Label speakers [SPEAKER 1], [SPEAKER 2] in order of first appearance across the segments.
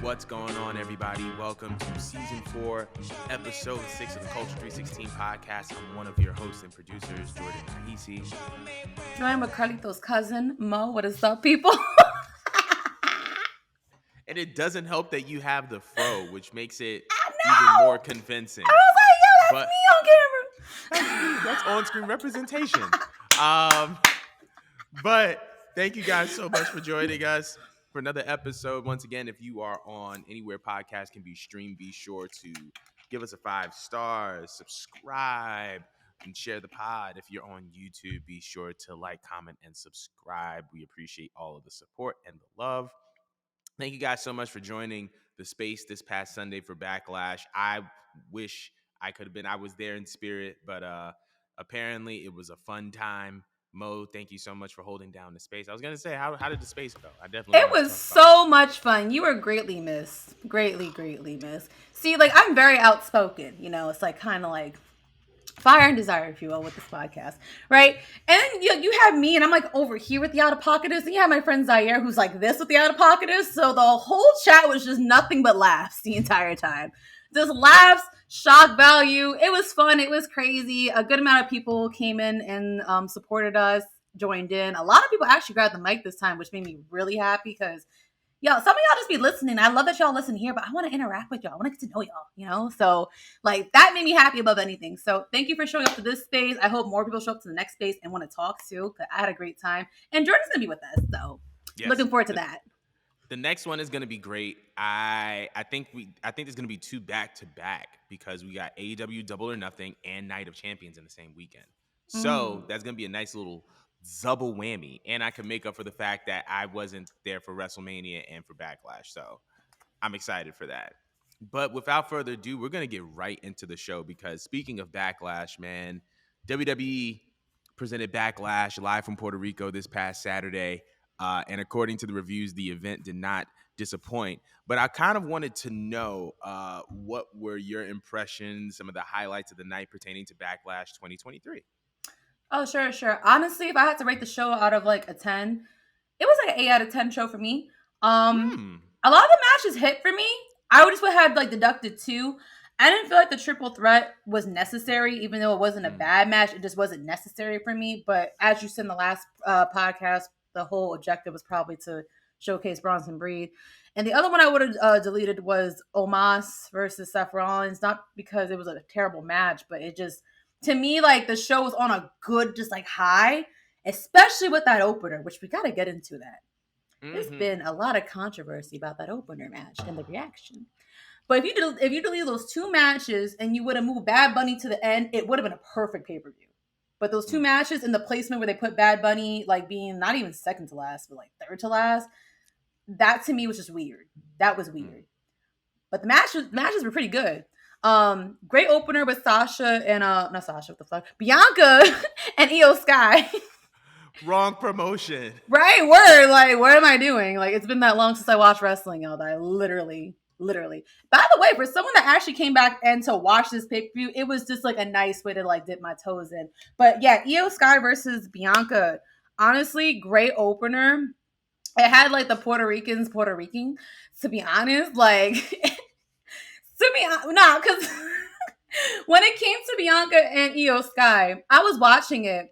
[SPEAKER 1] What's going on, everybody? Welcome to Season 4, Episode 6 of the Culture 316 podcast. I'm one of your hosts and producers, Jordan Kahisi.
[SPEAKER 2] Join with Carlito's cousin, Mo. What is up, people?
[SPEAKER 1] And it doesn't help that you have the fro, which makes it
[SPEAKER 2] I
[SPEAKER 1] even
[SPEAKER 2] know!
[SPEAKER 1] more convincing.
[SPEAKER 2] I was like, yo, that's
[SPEAKER 1] But-
[SPEAKER 2] me on camera.
[SPEAKER 1] That's on-screen representation. But thank you guys so much for joining us for another episode. Once again, if you are on anywhere podcasts can be streamed, be sure to give us a 5 stars, subscribe, and share the pod. If you're on YouTube, be sure to like, comment, and subscribe. We appreciate all of the support and the love. Thank you guys so much for joining the space this past Sunday for Backlash. I wish I could have been. I was there in spirit, but apparently it was a fun time. Mo, thank you so much for holding down the space. I was gonna say, how did the space go? I definitely.
[SPEAKER 2] It was so much fun. You were greatly missed. Greatly missed. See, like, I'm very outspoken. You know, it's like kind of like fire and desire, if you will, with this podcast, right? And then you have me, and I'm like over here with the out of pocketers, and you have my friend Zaire, who's like this with the out of pocketers. So the whole chat was just nothing but laughs the entire time. Just laughs, shock value. It was fun. It was crazy. A good amount of people came in and supported us, joined in. A lot of people actually grabbed the mic this time, which made me really happy because some of y'all just be listening. I love that y'all listen here, but I want to interact with y'all. I want to get to know y'all, you know? So, like, that made me happy above anything. So, thank you for showing up to this space. I hope more people show up to the next space and want to talk too, because I had a great time. And Jordan's going to be with us, so yes, looking forward to that.
[SPEAKER 1] The next one is going to be great. I think there's going to be 2 back-to-back because we got AEW Double or Nothing and Night of Champions in the same weekend. So, that's going to be a nice little double whammy, and I can make up for the fact that I wasn't there for WrestleMania and for Backlash, so I'm excited for that. But without further ado, we're gonna get right into the show because speaking of Backlash, man, WWE presented Backlash live from Puerto Rico this past Saturday, and according to the reviews, the event did not disappoint. But I kind of wanted to know what were your impressions, some of the highlights of the night pertaining to Backlash 2023.
[SPEAKER 2] Oh, sure. Honestly, if I had to rate the show out of like a 10, it was like an 8 out of 10 show for me. A lot of the matches hit for me. I would have like deducted 2. I didn't feel like the triple threat was necessary, even though it wasn't a bad match. It just wasn't necessary for me. But as you said in the last podcast, the whole objective was probably to showcase Bronson Breed. And the other one I would have deleted was Omos versus Seth Rollins, not because it was a terrible match, but it just, to me, like, the show was on a good, just like high, especially with that opener, which we got to get into that. There's been a lot of controversy about that opener match and the reaction. But if you delete those 2 matches and you would have moved Bad Bunny to the end, it would have been a perfect pay-per-view. But those 2 matches and the placement where they put Bad Bunny like being not even second to last, but like third to last, that to me was just weird. That was weird. But the matches were pretty good. Great opener with Sasha and not Sasha, what the fuck? Bianca and Io Sky.
[SPEAKER 1] Wrong promotion.
[SPEAKER 2] Right, word. Like, what am I doing? Like, it's been that long since I watched wrestling, y'all, that I literally. By the way, for someone that actually came back and to watch this pay-per-view, it was just like a nice way to like dip my toes in. But yeah, Io Sky versus Bianca. Honestly, great opener. It had like the Puerto Rican, to be honest. Like, because when it came to Bianca and Io Sky, I was watching it.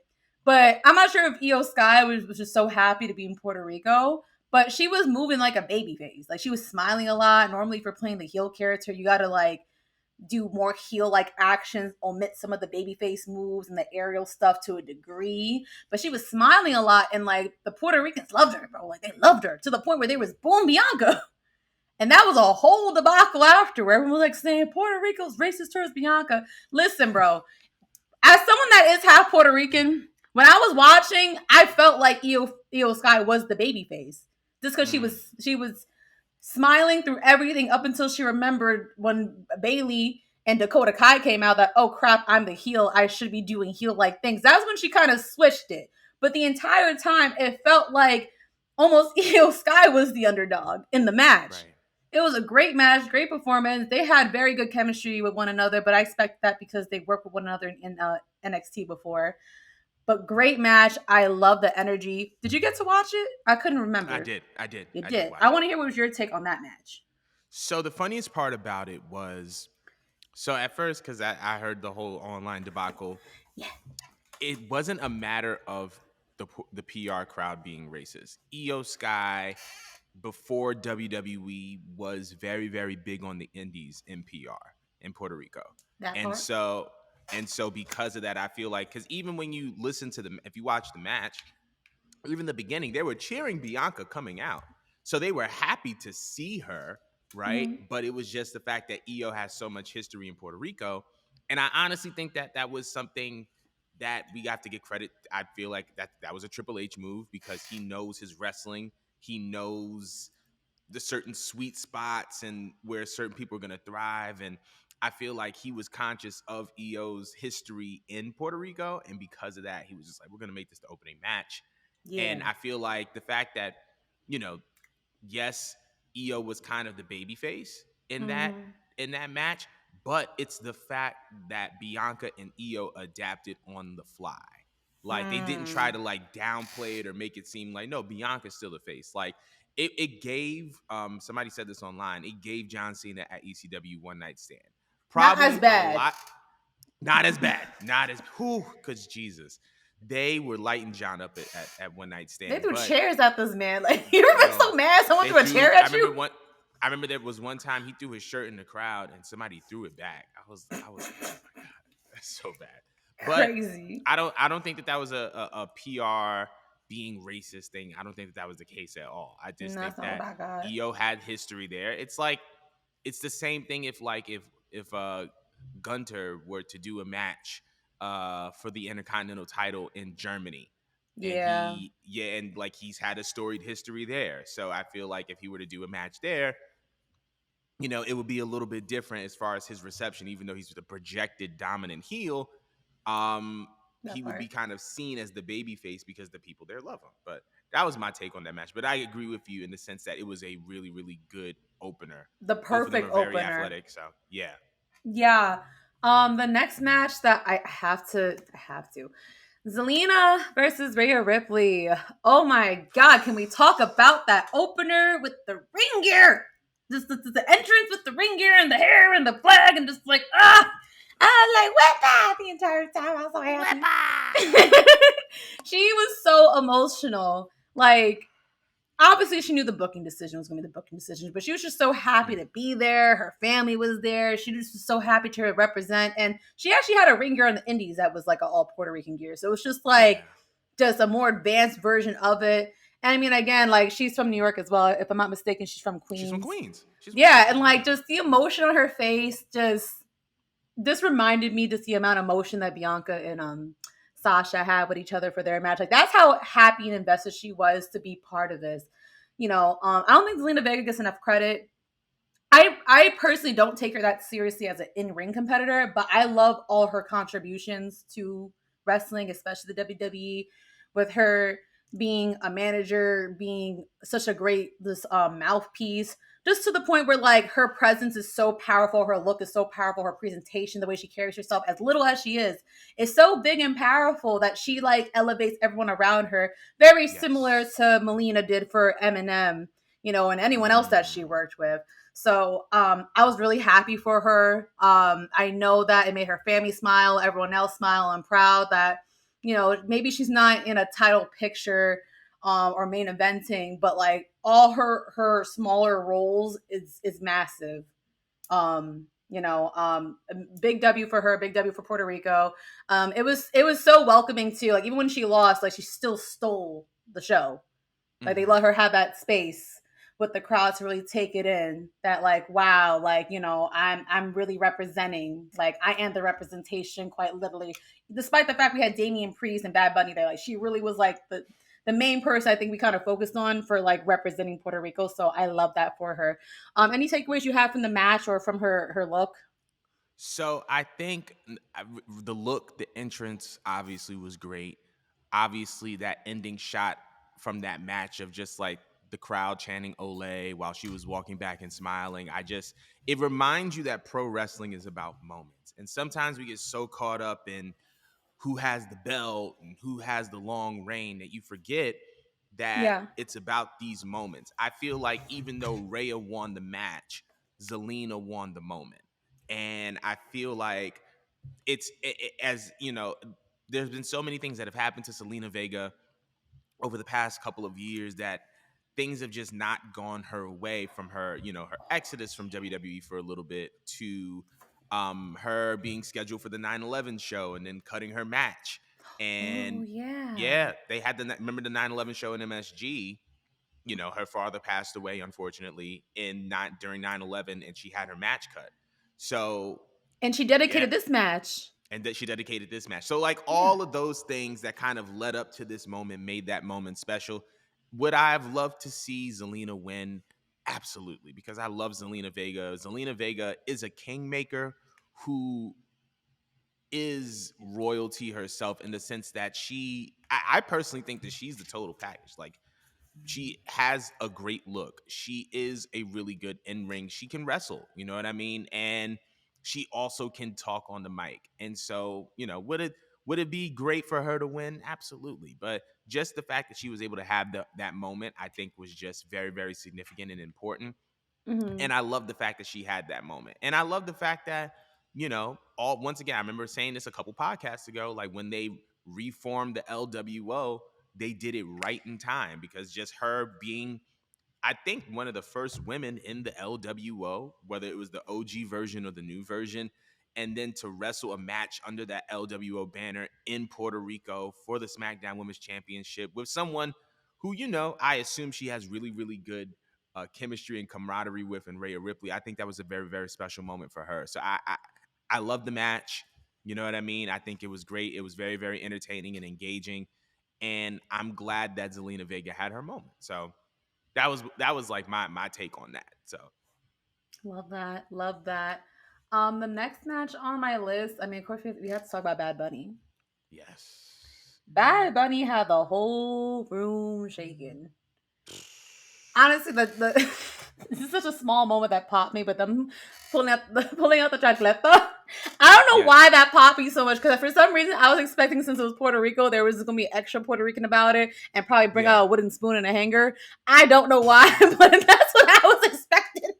[SPEAKER 2] But I'm not sure if Io Sky was just so happy to be in Puerto Rico, but she was moving like a baby face. Like, she was smiling a lot. Normally, for playing the heel character, you got to like do more heel-like actions, omit some of the baby face moves and the aerial stuff to a degree. But she was smiling a lot, and like the Puerto Ricans loved her, bro. Like, they loved her to the point where they was booing Bianca. And that was a whole debacle after, where everyone was like saying Puerto Rico's racist towards Bianca. Listen, bro, as someone that is half Puerto Rican, when I was watching, I felt like Io Sky was the baby face. Just because she was smiling through everything up until she remembered when Bailey and Dakota Kai came out that, oh crap, I'm the heel. I should be doing heel-like things. That's when she kind of switched it. But the entire time, it felt like almost Io Sky was the underdog in the match. Right. It was a great match, great performance. They had very good chemistry with one another, but I expect that because they worked with one another in NXT before. But great match. I love the energy. Did you get to watch it? I couldn't remember.
[SPEAKER 1] I did.
[SPEAKER 2] You did. I want to hear what was your take on that match.
[SPEAKER 1] So the funniest part about it was, so at first, because I heard the whole online debacle,
[SPEAKER 2] Yeah.
[SPEAKER 1] it wasn't a matter of the PR crowd being racist. Io Sky before WWE was very, very big on the indies in PR in Puerto Rico.
[SPEAKER 2] That
[SPEAKER 1] And
[SPEAKER 2] part.
[SPEAKER 1] so because of that, I feel like, because even when you listen to if you watch the match, even the beginning, they were cheering Bianca coming out. So they were happy to see her, right?
[SPEAKER 2] Mhm.
[SPEAKER 1] But it was just the fact that Io has so much history in Puerto Rico. And I honestly think that that was something that we have to give credit. I feel like that was a Triple H move, because he knows his wrestling. He knows the certain sweet spots and where certain people are going to thrive. And I feel like he was conscious of Io's history in Puerto Rico. And because of that, he was just like, we're going to make this the opening match.
[SPEAKER 2] Yeah.
[SPEAKER 1] And I feel like the fact that, you know, yes, Io was kind of the baby face
[SPEAKER 2] Mhm.
[SPEAKER 1] in that match, but it's the fact that Bianca and Io adapted on the fly. Like, they didn't try
[SPEAKER 2] Hmm.
[SPEAKER 1] to like downplay it or make it seem like, no, Bianca's still the face. Like, it gave somebody said this online, it gave John Cena at ECW one night stand.
[SPEAKER 2] Not as
[SPEAKER 1] Probably a
[SPEAKER 2] bad.
[SPEAKER 1] lot, not as bad, not as whew, because Jesus, they were lighting John up at one night
[SPEAKER 2] They
[SPEAKER 1] stand.
[SPEAKER 2] threw
[SPEAKER 1] But
[SPEAKER 2] chairs at this man. Like you were so
[SPEAKER 1] yo,
[SPEAKER 2] mad someone
[SPEAKER 1] they
[SPEAKER 2] threw a
[SPEAKER 1] threw.
[SPEAKER 2] chair
[SPEAKER 1] I
[SPEAKER 2] at
[SPEAKER 1] remember
[SPEAKER 2] you.
[SPEAKER 1] one. I remember there was one time he threw his shirt in the crowd and somebody threw it back. I was like, oh my god, that's so bad. But
[SPEAKER 2] Crazy.
[SPEAKER 1] I don't think that was a PR being racist thing. I don't think that was the case at all. I just
[SPEAKER 2] No,
[SPEAKER 1] think
[SPEAKER 2] that's not what
[SPEAKER 1] that
[SPEAKER 2] I got.
[SPEAKER 1] EO had history there. It's like, it's the same thing if like if Gunter were to do a match for the Intercontinental title in Germany, and
[SPEAKER 2] Yeah.
[SPEAKER 1] and like he's had a storied history there. So I feel like if he were to do a match there, it would be a little bit different as far as his reception. Even though he's the projected dominant heel, he
[SPEAKER 2] That
[SPEAKER 1] would be
[SPEAKER 2] part.
[SPEAKER 1] kind of seen as the baby face because the people there love him. But that was my take on that match. But I agree with you in the sense that it was a really, really good opener.
[SPEAKER 2] The
[SPEAKER 1] Both of them
[SPEAKER 2] perfect
[SPEAKER 1] are very
[SPEAKER 2] opener.
[SPEAKER 1] athletic. So yeah.
[SPEAKER 2] Yeah. The next match that I have to. Zelina versus Rhea Ripley. Oh my god, can we talk about that opener with the ring gear? Just the entrance with the ring gear and the hair and the flag and just like I was like, "Whippa!" the entire time. I was so happy. She was so emotional. Like, obviously she knew the booking decision was going to be the booking decision, but she was just so happy to be there. Her family was there. She was just so happy to represent. And she actually had a ring gear in the indies that was like an all Puerto Rican gear. So it was just like
[SPEAKER 1] Yeah.
[SPEAKER 2] just a more advanced version of it. And I mean, again, like she's from New York as well. If I'm not mistaken, she's from
[SPEAKER 1] She's from
[SPEAKER 2] Queens.
[SPEAKER 1] Queens. She's from
[SPEAKER 2] Yeah,
[SPEAKER 1] Queens.
[SPEAKER 2] and
[SPEAKER 1] Yeah.
[SPEAKER 2] like just the emotion on her face, just this reminded me just the amount of emotion that Bianca and Sasha had with each other for their match. Like that's how happy and invested she was to be part of this. I don't think Zelina Vega gets enough credit. I personally don't take her that seriously as an in-ring competitor, but I love all her contributions to wrestling, especially the WWE, with her being a manager, being such a great this mouthpiece, just to the point where like her presence is so powerful, her look is so powerful, her presentation, the way she carries herself, as little as she is so big and powerful that she like elevates everyone around her, very similar
[SPEAKER 1] Yes.
[SPEAKER 2] to Melina did for Eminem, and anyone else that she
[SPEAKER 1] Mm.
[SPEAKER 2] worked with. So I was really happy for her. I know that it made her family smile, everyone else smile. I'm proud that, maybe she's not in a title picture or main eventing, but like all her smaller roles is massive. Big W for her, big W for Puerto Rico. It was so welcoming too. Like even when she lost, like she still stole the show. Like they
[SPEAKER 1] Hmm.
[SPEAKER 2] let her have that space with the crowd to really take it in. That like, wow, like I'm really representing. Like I am the representation, quite literally. Despite the fact we had Damian Priest and Bad Bunny there, like she really was like the main person I think we kind of focused on for like representing Puerto Rico. So I love that for her. Any takeaways you have from the match or from her look?
[SPEAKER 1] So I think the look, the entrance obviously was great. Obviously, that ending shot from that match of just like the crowd chanting "Ole" while she was walking back and smiling. It reminds you that pro wrestling is about moments, and sometimes we get so caught up in who has the belt and who has the long reign that you forget that
[SPEAKER 2] Yeah.
[SPEAKER 1] it's about these moments. I feel like even though Rhea won the match, Zelina won the moment. And I feel like as you know, there's been so many things that have happened to Zelina Vega over the past couple of years that things have just not gone her way, from her, her exodus from WWE for a little bit, to her being scheduled for the 9/11 show and then cutting her match.
[SPEAKER 2] Oh
[SPEAKER 1] And
[SPEAKER 2] yeah.
[SPEAKER 1] yeah, they had remember the 9/11 show in MSG. Her father passed away, unfortunately, during 9/11, and she had her match cut. So
[SPEAKER 2] And she
[SPEAKER 1] yeah,
[SPEAKER 2] dedicated this match.
[SPEAKER 1] and that she dedicated this match. So like
[SPEAKER 2] Yeah.
[SPEAKER 1] all of those things that kind of led up to this moment made that moment special. Would I have loved to see Zelina win? Absolutely, because I love Zelina Vega. Zelina Vega is a kingmaker who is royalty herself, in the sense that I personally think that she's the total package. Like, she has a great look. She is a really good in ring. She can wrestle, you know what I mean? And she also can talk on the mic. And so, would it be great for her to win? Absolutely. But just the fact that she was able to have that moment, I think, was just very, very significant and important.
[SPEAKER 2] Mm-hmm.
[SPEAKER 1] And I love the fact that she had that moment. And I love the fact that, all once again, I remember saying this a couple podcasts ago, like when they reformed the LWO, they did it right in time, because just her being, I think, one of the first women in the LWO, whether it was the OG version or the new version, and then to wrestle a match under that LWO banner in Puerto Rico for the SmackDown Women's Championship with someone who, I assume she has really, really good chemistry and camaraderie with, and Rhea Ripley. I think that was a very, very special moment for her. So I love the match. You know what I mean? I think it was great. It was very, very entertaining and engaging. And I'm glad that Zelina Vega had her moment. So that was like my take on that. So
[SPEAKER 2] Love that. Love that. The next match on my list, I mean, of course, we have to talk about Bad Bunny.
[SPEAKER 1] yes.
[SPEAKER 2] Bad Bunny had the whole room shaking. Honestly, the this is such a small moment that popped me, but them pulling out the chacleta. I don't know
[SPEAKER 1] Yeah.
[SPEAKER 2] why that popped me so much, because for some reason I was expecting, since it was Puerto Rico, there was gonna be extra Puerto Rican about it and probably bring
[SPEAKER 1] Yeah.
[SPEAKER 2] out a wooden spoon and a hanger. I don't know why, but that's what I was expecting.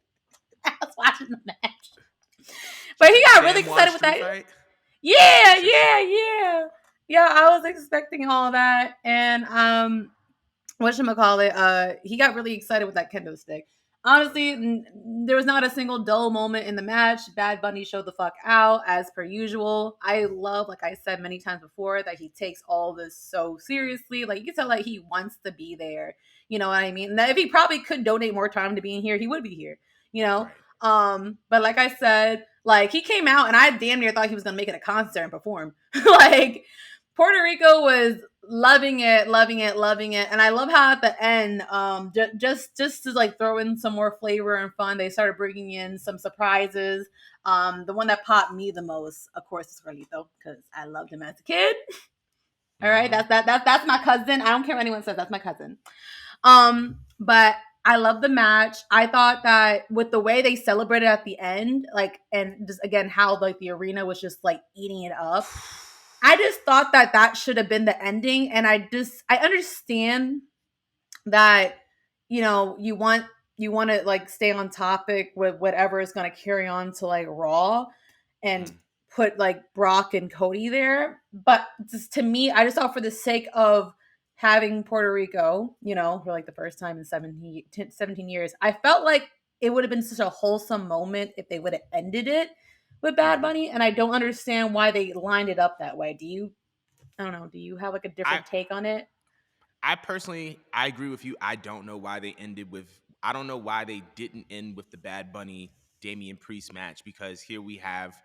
[SPEAKER 2] I was watching the match,
[SPEAKER 1] She
[SPEAKER 2] but he
[SPEAKER 1] said
[SPEAKER 2] got really
[SPEAKER 1] San Juan
[SPEAKER 2] excited with
[SPEAKER 1] Street
[SPEAKER 2] that.
[SPEAKER 1] Fight.
[SPEAKER 2] Yeah,
[SPEAKER 1] She said
[SPEAKER 2] yeah, yeah, yeah. I was expecting all that, and whatchamacallit, he got really excited with that kendo stick. Honestly, there was not a single dull moment in the match. Bad Bunny showed the fuck out as per usual. I love, like I said many times before, that he takes all this so seriously. Like, you can tell, like, he wants to be there. You know what I mean? And that if he probably could donate more time to being here, he would be here. You know.
[SPEAKER 1] right.
[SPEAKER 2] But like I said, like, he came out and I damn near thought he was gonna make it a concert and perform. Like, Puerto Rico was loving it, loving it, loving it, and I love how at the end, just to like throw in some more flavor and fun, they started bringing in some surprises. The one that popped me the most, of course, is Carlito, because I loved him as a kid. All right,
[SPEAKER 1] Mm-hmm.
[SPEAKER 2] that's my cousin. I don't care what anyone says, that's my cousin. But I love the match. I thought that with the way they celebrated at the end, like, and just again how like the arena was just like eating it up, I just thought that that should have been the ending. And I understand that, you want to like stay on topic with whatever is going to carry on to like Raw, and
[SPEAKER 1] Mm,
[SPEAKER 2] put like Brock and Cody there. But just to me, I just thought, for the sake of having Puerto Rico, for like the first time in 17 years, I felt like it would have been such a wholesome moment if they would have ended it with Bad
[SPEAKER 1] mm.
[SPEAKER 2] Bunny. And I don't understand why they lined it up that way. I don't know, do you have like a
[SPEAKER 1] I
[SPEAKER 2] different take on it?
[SPEAKER 1] I personally, I agree with you. I don't know why they ended with. I don't know why they didn't end with the Bad Bunny Damian Priest match, because here we have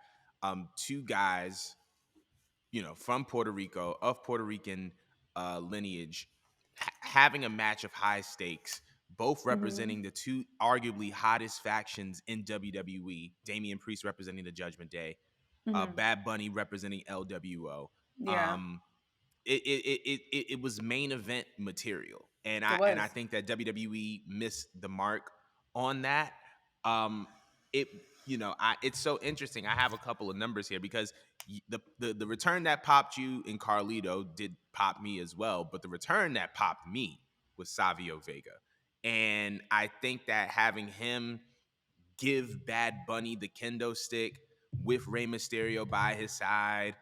[SPEAKER 1] two guys, from Puerto Rico, of Puerto Rican lineage, having a match of high stakes, both
[SPEAKER 2] Mm-hmm.
[SPEAKER 1] representing the two arguably hottest factions in WWE. Damian Priest representing the Judgment Day,
[SPEAKER 2] Mm-hmm.
[SPEAKER 1] Bad Bunny representing LWO.
[SPEAKER 2] Yeah,
[SPEAKER 1] Um, it was main event material, and
[SPEAKER 2] it
[SPEAKER 1] I
[SPEAKER 2] was.
[SPEAKER 1] think that WWE missed the mark on that. Um, it it's so interesting. I have a couple of numbers here, because the return that popped you in Carlito did pop me as well, but the return that popped me was Savio Vega, and I think that having him give Bad Bunny the kendo stick with Rey Mysterio by his side.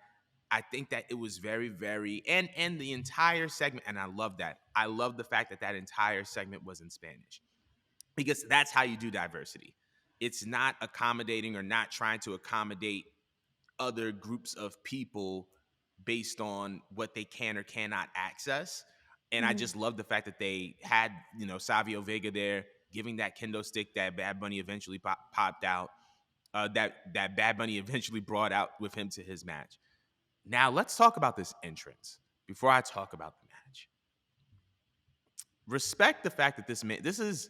[SPEAKER 1] I think that it was very, very, and the entire segment, and I love that. I love the fact that that entire segment was in Spanish, because that's how you do diversity. It's not accommodating or not trying to accommodate other groups of people based on what they can or cannot access. And I
[SPEAKER 2] Mhm.
[SPEAKER 1] just love the fact that they had, Savio Vega there giving that kendo stick that Bad Bunny eventually popped out, that Bad Bunny eventually brought out with him to his match. Now let's talk about this entrance before I talk about the match. Respect the fact that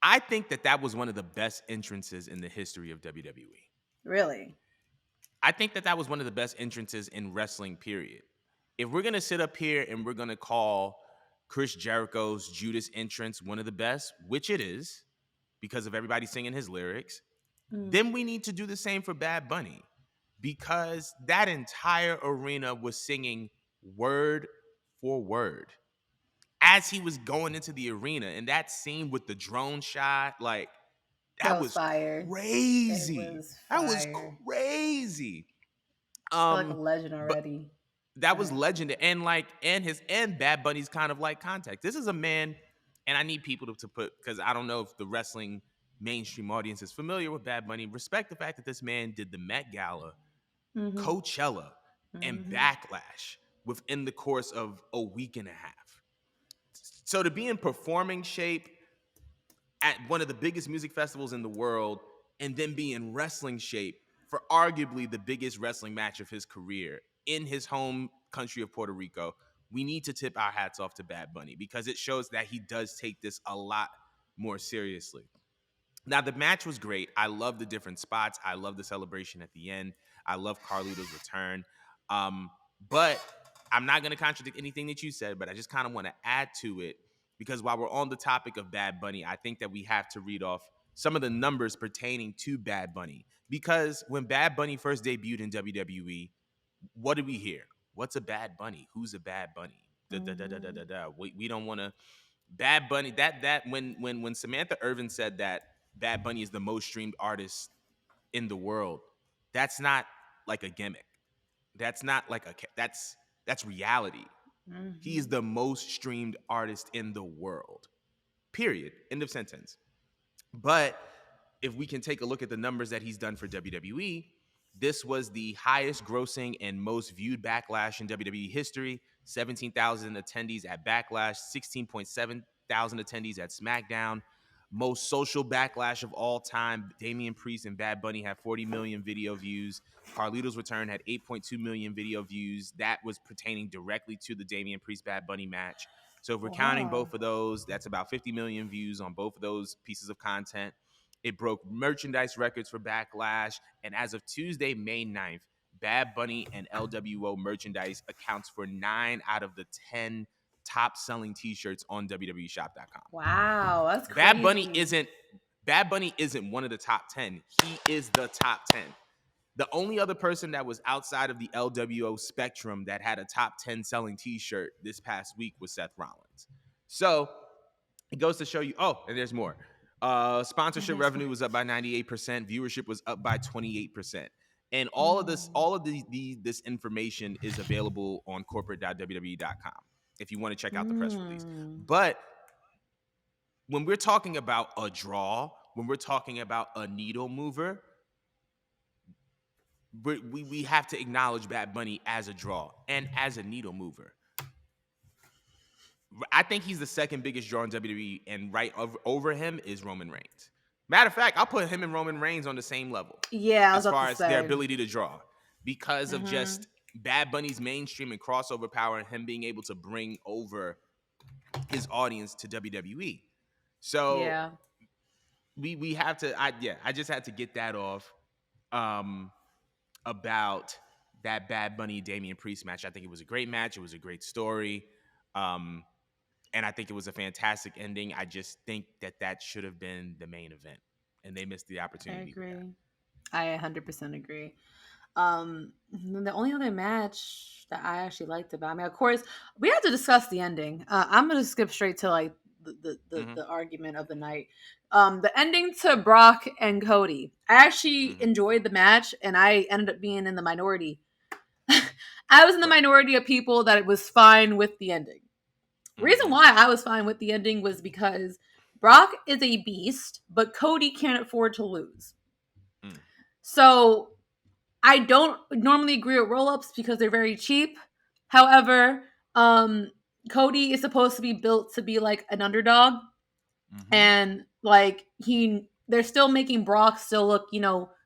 [SPEAKER 1] I think that that was one of the best entrances in the history of WWE.
[SPEAKER 2] Really?
[SPEAKER 1] I think that that was one of the best entrances in wrestling, period. If we're going to sit up here and we're going to call Chris Jericho's Judas entrance one of the best, which it is because of everybody singing his lyrics,
[SPEAKER 2] Mm.
[SPEAKER 1] then we need to do the same for Bad Bunny, because that entire arena was singing word for word as he was going into the arena. And that scene with the drone shot, like,
[SPEAKER 2] That
[SPEAKER 1] that
[SPEAKER 2] was
[SPEAKER 1] was
[SPEAKER 2] fire. It
[SPEAKER 1] crazy.
[SPEAKER 2] was
[SPEAKER 1] That was
[SPEAKER 2] fire.
[SPEAKER 1] crazy.
[SPEAKER 2] Feel like a
[SPEAKER 1] Um,
[SPEAKER 2] legend
[SPEAKER 1] but
[SPEAKER 2] already.
[SPEAKER 1] that was
[SPEAKER 2] But
[SPEAKER 1] legendary. And like, and Bad Bunny's kind of like contact. This is a man, and I need people to put, because I don't know if the wrestling mainstream audience is familiar with Bad Bunny. Respect the fact that this man did the Met Gala,
[SPEAKER 2] hmm
[SPEAKER 1] Coachella, and
[SPEAKER 2] hmm
[SPEAKER 1] Backlash within the course of a week and a half. So to be in performing shape at one of the biggest music festivals in the world, and then be in wrestling shape for arguably the biggest wrestling match of his career in his home country of Puerto Rico, we need to tip our hats off to Bad Bunny, because it shows that he does take this a lot more seriously. Now, the match was great. I love the different spots. I love the celebration at the end. I love Carlito's return. Um, but I'm not going to contradict anything that you said, but I just kind of want to add to it, because while we're on the topic of Bad Bunny, I think that we have to read off some of the numbers pertaining to Bad Bunny. Because when Bad Bunny first debuted in WWE, what did we hear? What's a Bad Bunny? Who's a Bad Bunny? Da, da, da, da, da,
[SPEAKER 2] hmm
[SPEAKER 1] da, da. We don't want to. Bad Bunny, that when Samantha Irvin said that Bad Bunny is the most streamed artist in the world, that's not like a gimmick. That's not like that's reality. He is
[SPEAKER 2] hmm
[SPEAKER 1] the most streamed artist in the world. Period. End of sentence. But if we can take a look at the numbers that he's done for WWE, this was the highest grossing and most viewed Backlash in WWE history. 17,000 attendees at Backlash, 16.7 thousand attendees at SmackDown. Most social Backlash of all time. Damian Priest and Bad Bunny had 40 million video views. Carlito's Return had 8.2 million video views. That was pertaining directly to the Damian Priest Bad Bunny match. So if we're counting
[SPEAKER 2] Wow.
[SPEAKER 1] both of those, that's about 50 million views on both of those pieces of content. It broke merchandise records for Backlash. And as of Tuesday, May 9th, Bad Bunny and LWO merchandise accounts for 9 out of the 10 top selling t-shirts on WWEshop.com.
[SPEAKER 2] Wow. That's
[SPEAKER 1] Bad Bunny
[SPEAKER 2] crazy.
[SPEAKER 1] isn't Bad Bunny isn't one of the top 10. He is the top 10. The only other person that was outside of the LWO spectrum that had a top 10 selling t-shirt this past week was Seth Rollins. So it goes to show you, oh, and there's more.
[SPEAKER 2] And
[SPEAKER 1] Sponsorship
[SPEAKER 2] there's
[SPEAKER 1] revenue
[SPEAKER 2] more.
[SPEAKER 1] was up by 98%. Viewership was up by 28%. And
[SPEAKER 2] Mm.
[SPEAKER 1] all of this information is available on corporate.wwe.com if you want to check out the press release.
[SPEAKER 2] Mm.
[SPEAKER 1] But when we're talking about a draw, when we're talking about a needle mover, we have to acknowledge Bad Bunny as a draw and as a needle mover. I think he's the second biggest draw in WWE, and right over him is Roman Reigns. Matter of fact, I'll put him and Roman Reigns on the same level
[SPEAKER 2] Yeah, I was
[SPEAKER 1] as
[SPEAKER 2] about to
[SPEAKER 1] far as their
[SPEAKER 2] say.
[SPEAKER 1] ability to draw, because of
[SPEAKER 2] hmm
[SPEAKER 1] just Bad Bunny's mainstream and crossover power, and him being able to bring over his audience to WWE. So
[SPEAKER 2] Yeah.
[SPEAKER 1] we have to. I just had to get that off um, about that Bad Bunny Damian Priest match. I think it was a great match. It was a great story. Um, and I think it was a fantastic ending. I just think that that should have been the main event, and they missed the
[SPEAKER 2] I
[SPEAKER 1] opportunity there.
[SPEAKER 2] agree. I 100% agree. The only other match that I actually liked about, I mean, of course, we have to discuss the ending. I'm gonna skip straight to like
[SPEAKER 1] Hmm.
[SPEAKER 2] the argument of the night. The ending to Brock and Cody. I actually
[SPEAKER 1] Hmm.
[SPEAKER 2] enjoyed the match, and I ended up being in the minority. I was in the
[SPEAKER 1] Right.
[SPEAKER 2] minority of people that it was fine with the ending. Reason
[SPEAKER 1] Hmm.
[SPEAKER 2] why I was fine with the ending was because Brock is a beast, but Cody can't afford to lose.
[SPEAKER 1] Mm.
[SPEAKER 2] So I don't normally agree with roll ups because they're very cheap. However, Cody is supposed to be built to be like an underdog,
[SPEAKER 1] Hmm.
[SPEAKER 2] and like they're still making Brock still look,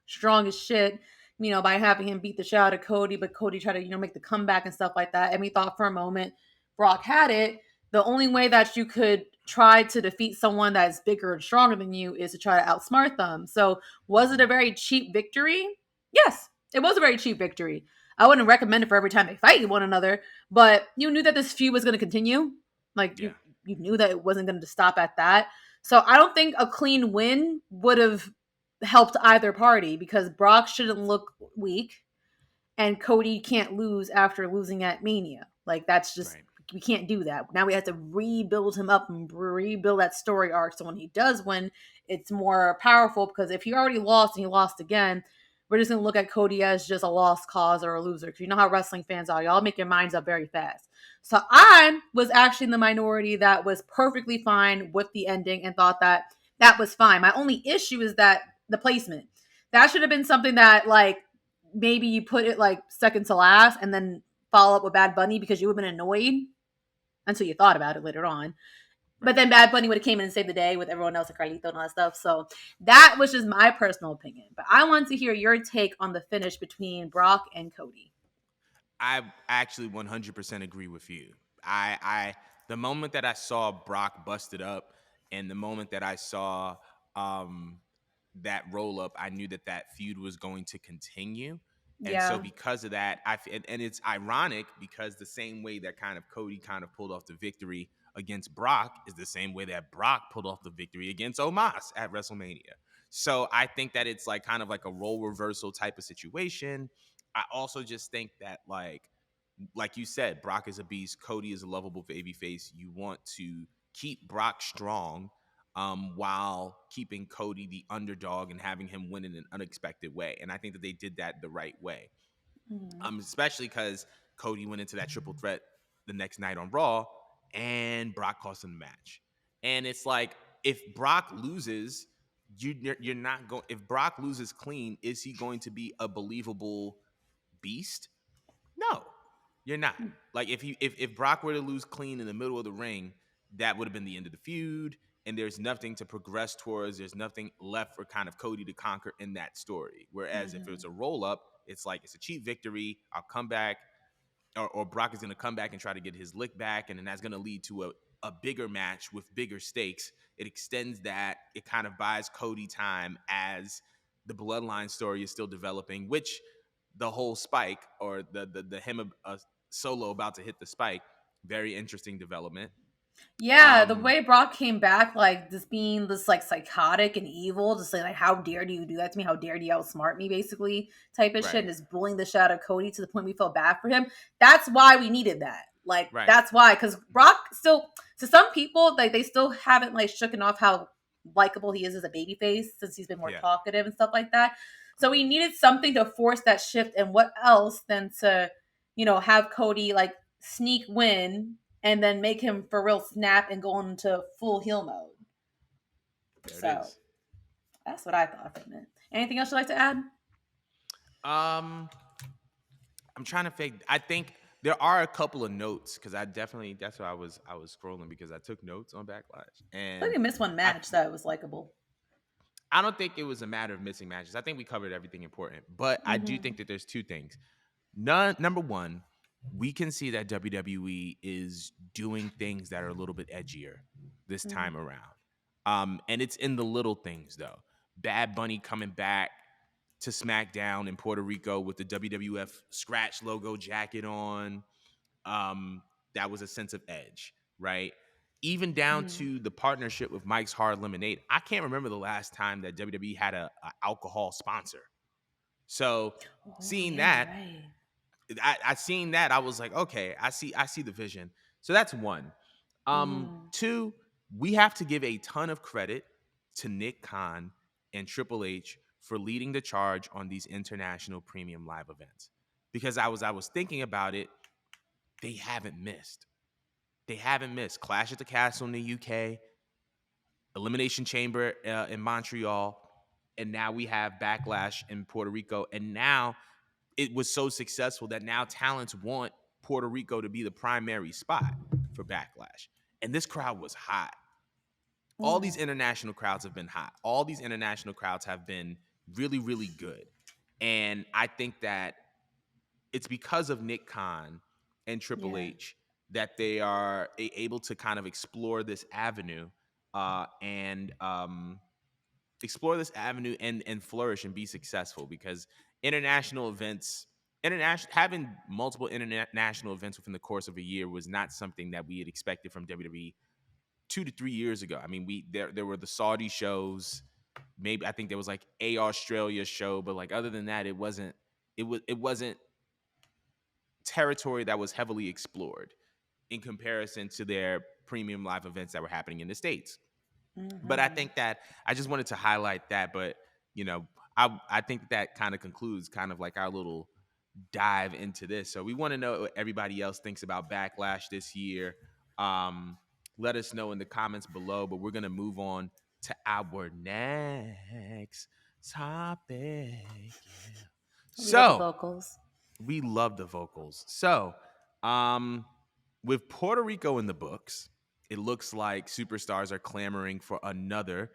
[SPEAKER 2] strong as shit, by having him beat the shit out of Cody, but Cody tried to, make the comeback and stuff like that. And we thought for a moment Brock had it. The only way that you could try to defeat someone that's bigger and stronger than you is to try to outsmart them. So was it a
[SPEAKER 1] Hmm.
[SPEAKER 2] very cheap victory? Yes, it was a very cheap victory. I wouldn't recommend it for every time they fight one another, but you knew that this feud was going to continue. Like
[SPEAKER 1] Yeah.
[SPEAKER 2] you knew that it wasn't going to stop at that. So I don't think a clean win would have helped either party because Brock shouldn't look weak and Cody can't lose after losing at Mania. Like that's just
[SPEAKER 1] Right.
[SPEAKER 2] we can't do that. Now we have to rebuild him up and rebuild that story arc. So when he does win, it's more powerful because if he already lost and he lost again, we're just gonna look at Cody as just a lost cause or a loser. Because you know how wrestling fans are. Y'all make your minds up very fast. So I was actually in the minority that was perfectly fine with the ending and thought that that was fine. My only issue is that the placement. That should have been something that like maybe you put it like second to last and then follow up with Bad Bunny because you would have been annoyed until you thought about it later on. But
[SPEAKER 1] Right.
[SPEAKER 2] then Bad Bunny would have came in and saved the day with everyone else, like Carlito and all that stuff. So that was just my personal opinion. But I want to hear your take on the finish between Brock and Cody.
[SPEAKER 1] I actually 100% agree with you. The moment that I saw Brock busted up, and the moment that I saw um, that roll up, I knew that that feud was going to continue. And so
[SPEAKER 2] Yeah.
[SPEAKER 1] because of that, and it's ironic because the same way that kind of Cody kind of pulled off the victory against Brock is the same way that Brock pulled off the victory against Omos at WrestleMania. So I think that it's like kind of like a role reversal type of situation. I also just think that like you said, Brock is a beast. Cody is a lovable babyface. You want to keep Brock strong, while keeping Cody the underdog and having him win in an unexpected way. And I think that they did that the right way.
[SPEAKER 2] Mhm.
[SPEAKER 1] Especially because Cody went into that triple threat the next night on Raw, and Brock cost him the match. And it's like if Brock loses, you're not going. If Brock loses clean, is he going to be a believable beast? No, you're not. Like if Brock were to lose clean in the middle of the ring, that would have been the end of the feud, and there's nothing to progress towards. There's nothing left for kind of Cody to conquer in that story. Whereas if it's
[SPEAKER 2] Mhm.
[SPEAKER 1] a roll up, it's like it's a cheap victory. I'll come back, or Brock is going to come back and try to get his lick back, and then that's going to lead to a bigger match with bigger stakes. It extends that. It kind of buys Cody time as the bloodline story is still developing, which the whole spike or the him solo about to hit the spike, very interesting development.
[SPEAKER 2] Yeah, the
[SPEAKER 1] Um,
[SPEAKER 2] way Brock came back, like just being this like psychotic and evil, just saying like, "How dare you do that to me? How dare you outsmart me?" Basically, type of shit, and
[SPEAKER 1] right,
[SPEAKER 2] just bullying the shit out of Cody to the point we felt bad for him. That's why we needed that. Like
[SPEAKER 1] right,
[SPEAKER 2] that's why, because Brock still, to some people, like they still haven't like shooken off how likable he is as a babyface since he's been more
[SPEAKER 1] yeah,
[SPEAKER 2] talkative and stuff like that. So we needed something to force that shift, and what else than to, have Cody like sneak win and then make him for real snap and go into full heel mode.
[SPEAKER 1] there it
[SPEAKER 2] So
[SPEAKER 1] is.
[SPEAKER 2] that's what I thought of it. Anything else you'd like to add?
[SPEAKER 1] Um, I'm trying to fake. I think there are a couple of notes because I definitely that's why I was scrolling because I took notes on Backlash,
[SPEAKER 2] I think
[SPEAKER 1] and
[SPEAKER 2] we missed one
[SPEAKER 1] I
[SPEAKER 2] match that was likable.
[SPEAKER 1] I don't think it was a matter of missing matches. I think we covered everything important, but I do think
[SPEAKER 2] Mm-hmm.
[SPEAKER 1] that there's two things. None Number one, we can see that WWE is doing things that are a little bit edgier this time
[SPEAKER 2] Mm-hmm.
[SPEAKER 1] around. And it's in the little things though. Bad Bunny coming back to SmackDown in Puerto Rico with the WWF scratch logo jacket on. Um, that was a sense of edge, right? Even down
[SPEAKER 2] Mm-hmm.
[SPEAKER 1] to the partnership with Mike's Hard Lemonade. I can't remember the last time that WWE had a alcohol sponsor. So
[SPEAKER 2] Oh
[SPEAKER 1] seeing
[SPEAKER 2] yeah, you're
[SPEAKER 1] that,
[SPEAKER 2] right.
[SPEAKER 1] I seen that, I was like, okay, I see the vision. So that's one.
[SPEAKER 2] Mm.
[SPEAKER 1] Two, we have to give a ton of credit to Nick Khan and Triple H for leading the charge on these international premium live events. Because I was thinking about it, they haven't missed. They haven't missed Clash at the Castle in the UK, Elimination Chamber in Montreal, and now we have Backlash in Puerto Rico. And now it was so successful that now talents want Puerto Rico to be the primary spot for Backlash. And this crowd was hot. All these international crowds have been hot. All these international crowds have been really, really good. And I think that it's because of Nick Khan and Triple
[SPEAKER 2] Yeah.
[SPEAKER 1] H that they are able to kind of explore this avenue and explore this avenue and flourish and be successful, because international events, international having multiple international events within the course of a year was not something that we had expected from WWE 2 to 3 years ago. I mean, there were the Saudi shows, maybe I think there was like a Australia show, but like other than that, it wasn't territory that was heavily explored in comparison to their premium live events that were happening in the States. But I
[SPEAKER 2] Mm-hmm.
[SPEAKER 1] think that I just wanted to highlight that. But you know, I think that kind of concludes kind of like our little dive into this. So we want to know what everybody else thinks about Backlash this year. Um, Let us know in the comments below. But we're gonna move on to our next topic. Yeah.
[SPEAKER 2] We love the
[SPEAKER 1] So
[SPEAKER 2] vocals.
[SPEAKER 1] we love the vocals. So, um, with Puerto Rico in the books, it looks like superstars are clamoring for another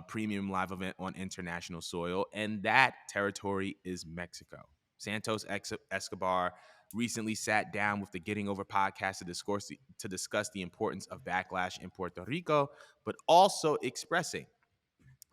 [SPEAKER 1] premium live event on international soil, and that territory is Mexico. Escobar recently sat down with the Getting Over podcast to discuss the importance of Backlash in Puerto Rico, but also expressing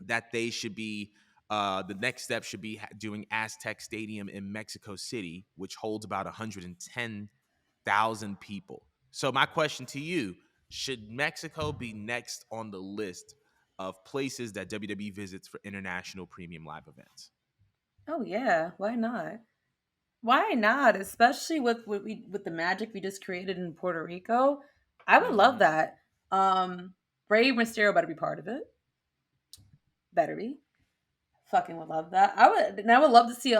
[SPEAKER 1] that they should be the next step should be doing Aztec Stadium in Mexico City, which holds about 110,000 people. So my question to you, should Mexico be next on the list of places that WWE visits for international premium live events?
[SPEAKER 2] Oh yeah, why not? Why not? Especially with the magic we just created in Puerto Rico. I would love
[SPEAKER 1] Mm-hmm.
[SPEAKER 2] that. Brave Mysterio better be part of it. Better be. Fucking would love that. I would love to see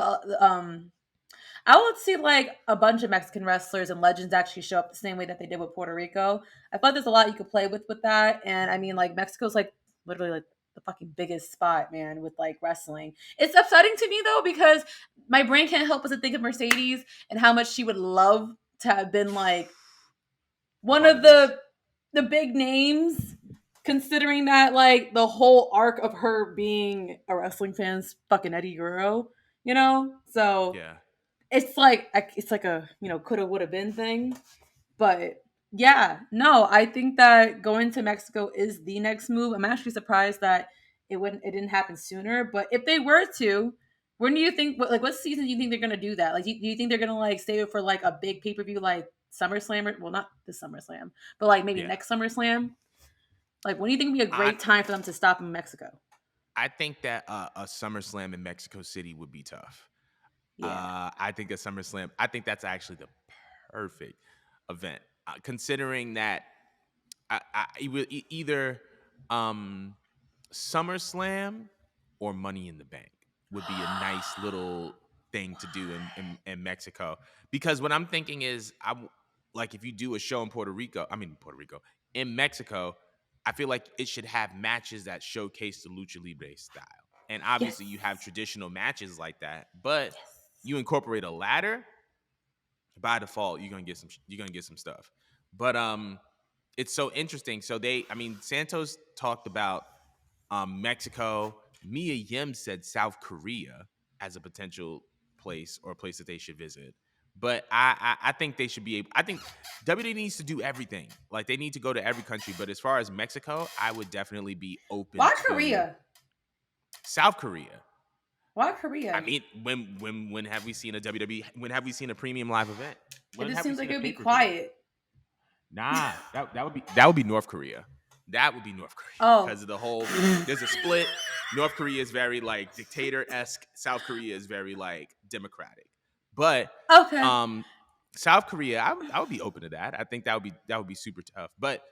[SPEAKER 2] I would see like a bunch of Mexican wrestlers and legends actually show up the same way that they did with Puerto Rico. I thought there's a lot you could play with that, and I mean, like Mexico's like literally like the fucking biggest spot, man, with like wrestling. It's upsetting to me though because my brain can't help but to think of Mercedes and how much she would love to have been like
[SPEAKER 1] A
[SPEAKER 2] one
[SPEAKER 1] part
[SPEAKER 2] of
[SPEAKER 1] of this.
[SPEAKER 2] the big names. Considering that, like the whole arc of her being a wrestling fan's fucking Eddie Guerrero, so
[SPEAKER 1] Yeah.
[SPEAKER 2] it's like a coulda woulda been thing, but yeah, no, I think that going to Mexico is the next move. I'm actually surprised that it didn't happen sooner. But if they were to, when do you think what season do you think they're gonna do that? Like, do you think they're gonna like save it for like a big pay per view like SummerSlam? Well, not this SummerSlam, but like maybe
[SPEAKER 1] Yeah.
[SPEAKER 2] next SummerSlam. Like, when do you think would be a
[SPEAKER 1] I
[SPEAKER 2] great time for them to stop in Mexico?
[SPEAKER 1] I think that a SummerSlam in Mexico City would be tough.
[SPEAKER 2] Yeah.
[SPEAKER 1] I think a SummerSlam. I think that's actually the perfect event, considering that it would either um, SummerSlam or Money in the Bank would be a nice little thing to do in Mexico. Because what I'm thinking is, like if you do a show in Puerto Rico, in Mexico, I feel like it should have matches that showcase the lucha libre style. And
[SPEAKER 2] Yes.
[SPEAKER 1] obviously, you have traditional matches like that, but
[SPEAKER 2] Yes.
[SPEAKER 1] you incorporate a ladder, by default you're gonna get some stuff. But it's so interesting. So Santos talked about Mexico. Mia Yim said South Korea as a potential place or a place that they should visit. But I think they should be able. I think WWE needs to do everything. Like they need to go to every country. But as far as Mexico, I would definitely be open
[SPEAKER 2] Why
[SPEAKER 1] to
[SPEAKER 2] Korea?
[SPEAKER 1] South Korea.
[SPEAKER 2] Why
[SPEAKER 1] I
[SPEAKER 2] Korea?
[SPEAKER 1] mean, when have we seen a WWE? When have we seen a premium live event?
[SPEAKER 2] It
[SPEAKER 1] When
[SPEAKER 2] just
[SPEAKER 1] have we
[SPEAKER 2] seems like
[SPEAKER 1] seen
[SPEAKER 2] it
[SPEAKER 1] a
[SPEAKER 2] would be
[SPEAKER 1] pay per view?
[SPEAKER 2] quiet.
[SPEAKER 1] Nah, that would be North Korea. That would be North Korea
[SPEAKER 2] Oh.
[SPEAKER 1] because of the whole. There's a split. North Korea is very like dictator esque. South Korea is very like democratic. But
[SPEAKER 2] Okay.
[SPEAKER 1] South Korea, I would be open to that. I think that would be super tough. But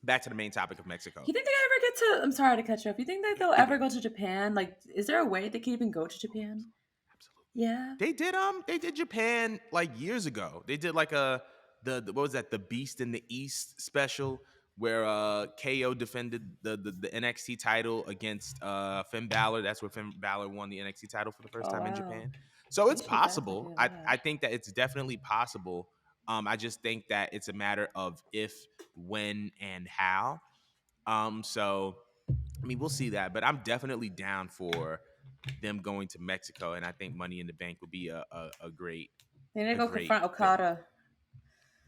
[SPEAKER 1] Back to the main topic of Mexico.
[SPEAKER 2] You think they ever get to? I'm sorry to cut you off. You think that they'll
[SPEAKER 1] You're
[SPEAKER 2] ever
[SPEAKER 1] good.
[SPEAKER 2] go to Japan? Like, is there a way they can even go to Japan?
[SPEAKER 1] Absolutely.
[SPEAKER 2] Yeah.
[SPEAKER 1] They did Japan like years ago. They did like the what was that, the Beast in the East special, where KO defended the NXT title against Finn Balor. That's where Finn Balor won the NXT title for the first
[SPEAKER 2] Oh
[SPEAKER 1] time in
[SPEAKER 2] wow.
[SPEAKER 1] Japan. So
[SPEAKER 2] They
[SPEAKER 1] it's
[SPEAKER 2] should definitely
[SPEAKER 1] possible.
[SPEAKER 2] do
[SPEAKER 1] I
[SPEAKER 2] that.
[SPEAKER 1] I think that it's definitely possible. I just think that it's a matter of if, when, and how. So I mean, we'll see that, but I'm definitely down for them going to Mexico, and I think Money in the Bank would be
[SPEAKER 2] They need to
[SPEAKER 1] a
[SPEAKER 2] go
[SPEAKER 1] great
[SPEAKER 2] confront
[SPEAKER 1] thing.
[SPEAKER 2] Okada.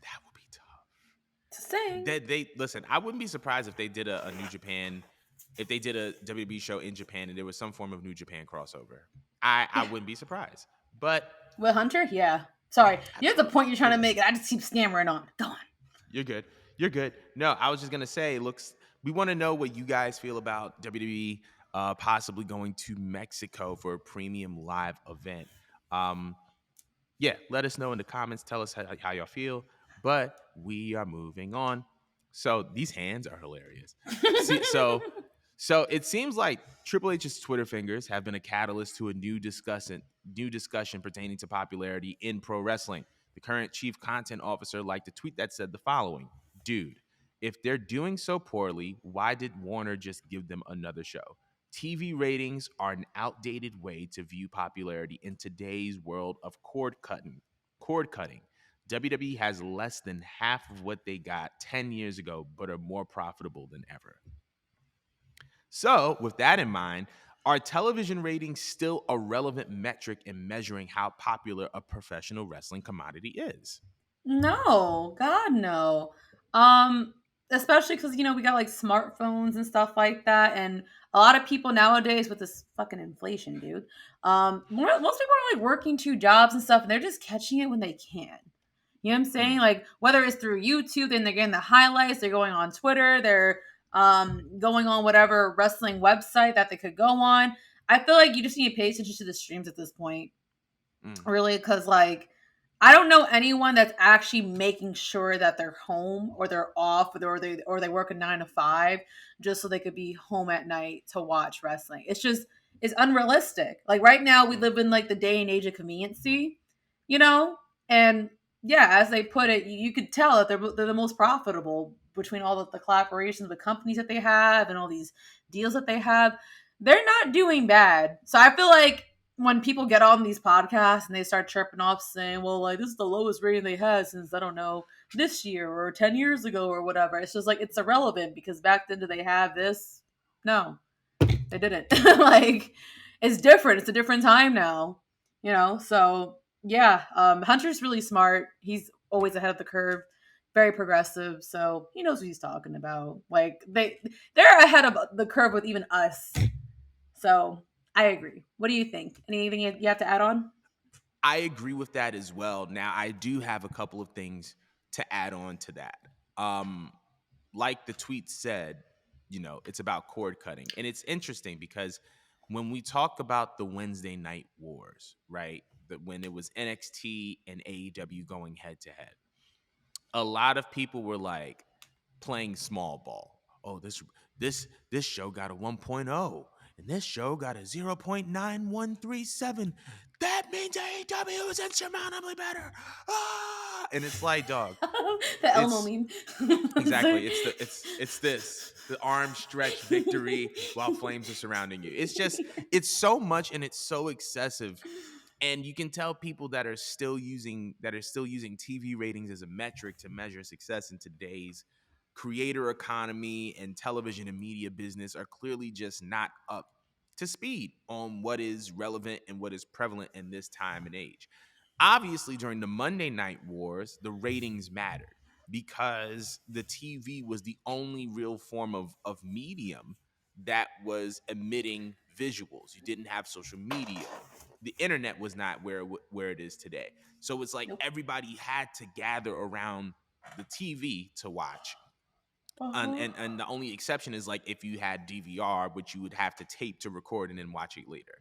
[SPEAKER 1] That would be tough.
[SPEAKER 2] To sing.
[SPEAKER 1] They listen. I wouldn't be surprised if they did a New Japan, if they did a WWE show in Japan, and there was some form of New Japan crossover. I
[SPEAKER 2] Yeah.
[SPEAKER 1] wouldn't be surprised, but
[SPEAKER 2] With Hunter? Yeah. Sorry. You have the
[SPEAKER 1] absolutely,
[SPEAKER 2] point you're trying
[SPEAKER 1] you're
[SPEAKER 2] to
[SPEAKER 1] good.
[SPEAKER 2] make, and I just keep stammering on. Go on.
[SPEAKER 1] You're good. You're good. No, I was just gonna say, looks. We want to know what you guys feel about WWE possibly going to Mexico for a premium live event. Um, yeah, let us know in the comments. Tell us how y'all feel. But we are moving on. So these hands are hilarious. See, so it seems like Triple H's Twitter fingers have been a catalyst to a new discussion pertaining to popularity in pro wrestling. The current chief content officer liked a tweet that said the following: "Dude, if they're doing so poorly, why did Warner just give them another show? TV ratings are an outdated way to view popularity in today's world of cord cutting. Cord cutting. WWE has less than half of what they got 10 years ago, but are more profitable than ever." So, with that in mind, are television ratings still a relevant metric in measuring how popular a professional wrestling commodity is?
[SPEAKER 2] No, God no. Um, Especially because we got like smartphones and stuff like that, and a lot of people nowadays with this fucking inflation, dude. Most people are like working two jobs and stuff, and they're just catching it when they can. You know what I'm saying?
[SPEAKER 1] Mm,
[SPEAKER 2] Like whether it's through YouTube, then they're getting the highlights. They're going on Twitter. They're going on whatever wrestling website that they could go on. I feel like you just need to pay attention to the streams at this point,
[SPEAKER 1] mm,
[SPEAKER 2] really, because like I don't know anyone that's actually making sure that they're home or they're off or they work a 9 to 5 just so they could be home at night to watch wrestling. It's unrealistic. Like right now we
[SPEAKER 1] mm,
[SPEAKER 2] live in like the day and age of conveniency, you know? And yeah, as they put it, you could tell that they're the most profitable between all of the collaborations with companies that they have and all these deals that they have. They're not doing bad. So I feel like when people get on these podcasts and they start chirping off saying, well, like this is the lowest rating they had since I don't know this year or 10 years ago or whatever. It's just like it's irrelevant because back then did they have this? No, they didn't. Like it's different. It's a different time now, So yeah, Hunter's really smart. He's always ahead of the curve, very progressive, so he knows what he's talking about. Like they're ahead of the curve with even us. So I agree. What do you think? Anything you have to add on?
[SPEAKER 1] I agree with that as well. Now, I do have a couple of things to add on to that. Um, like the tweet said, it's about cord cutting. And it's interesting because when we talk about the Wednesday night wars, right? That when it was NXT and AEW going head to head, a lot of people were like playing small ball. Oh, this show got a 1.0 and this show got a 0.9137. That means AEW is insurmountably better. Ah! And it's like, dog,
[SPEAKER 2] The Elmo
[SPEAKER 1] it's
[SPEAKER 2] meme.
[SPEAKER 1] exactly. It's this the arm stretch victory while flames are surrounding you. It's so much and it's so excessive, and you can tell people that are still using TV ratings as a metric to measure success in today's creator economy and television and media business are clearly just not up to speed on what is relevant and what is prevalent in this time and age. Obviously, during the Monday Night Wars, the ratings mattered because the TV was the only real form of medium that was emitting visuals. You didn't have social media. The internet was not where it is today. So it's like
[SPEAKER 2] Nope.
[SPEAKER 1] everybody had to gather around the TV to watch. And,
[SPEAKER 2] Uh-huh.
[SPEAKER 1] and and the only exception is like if you had DVR, which you would have to tape to record and then watch it later.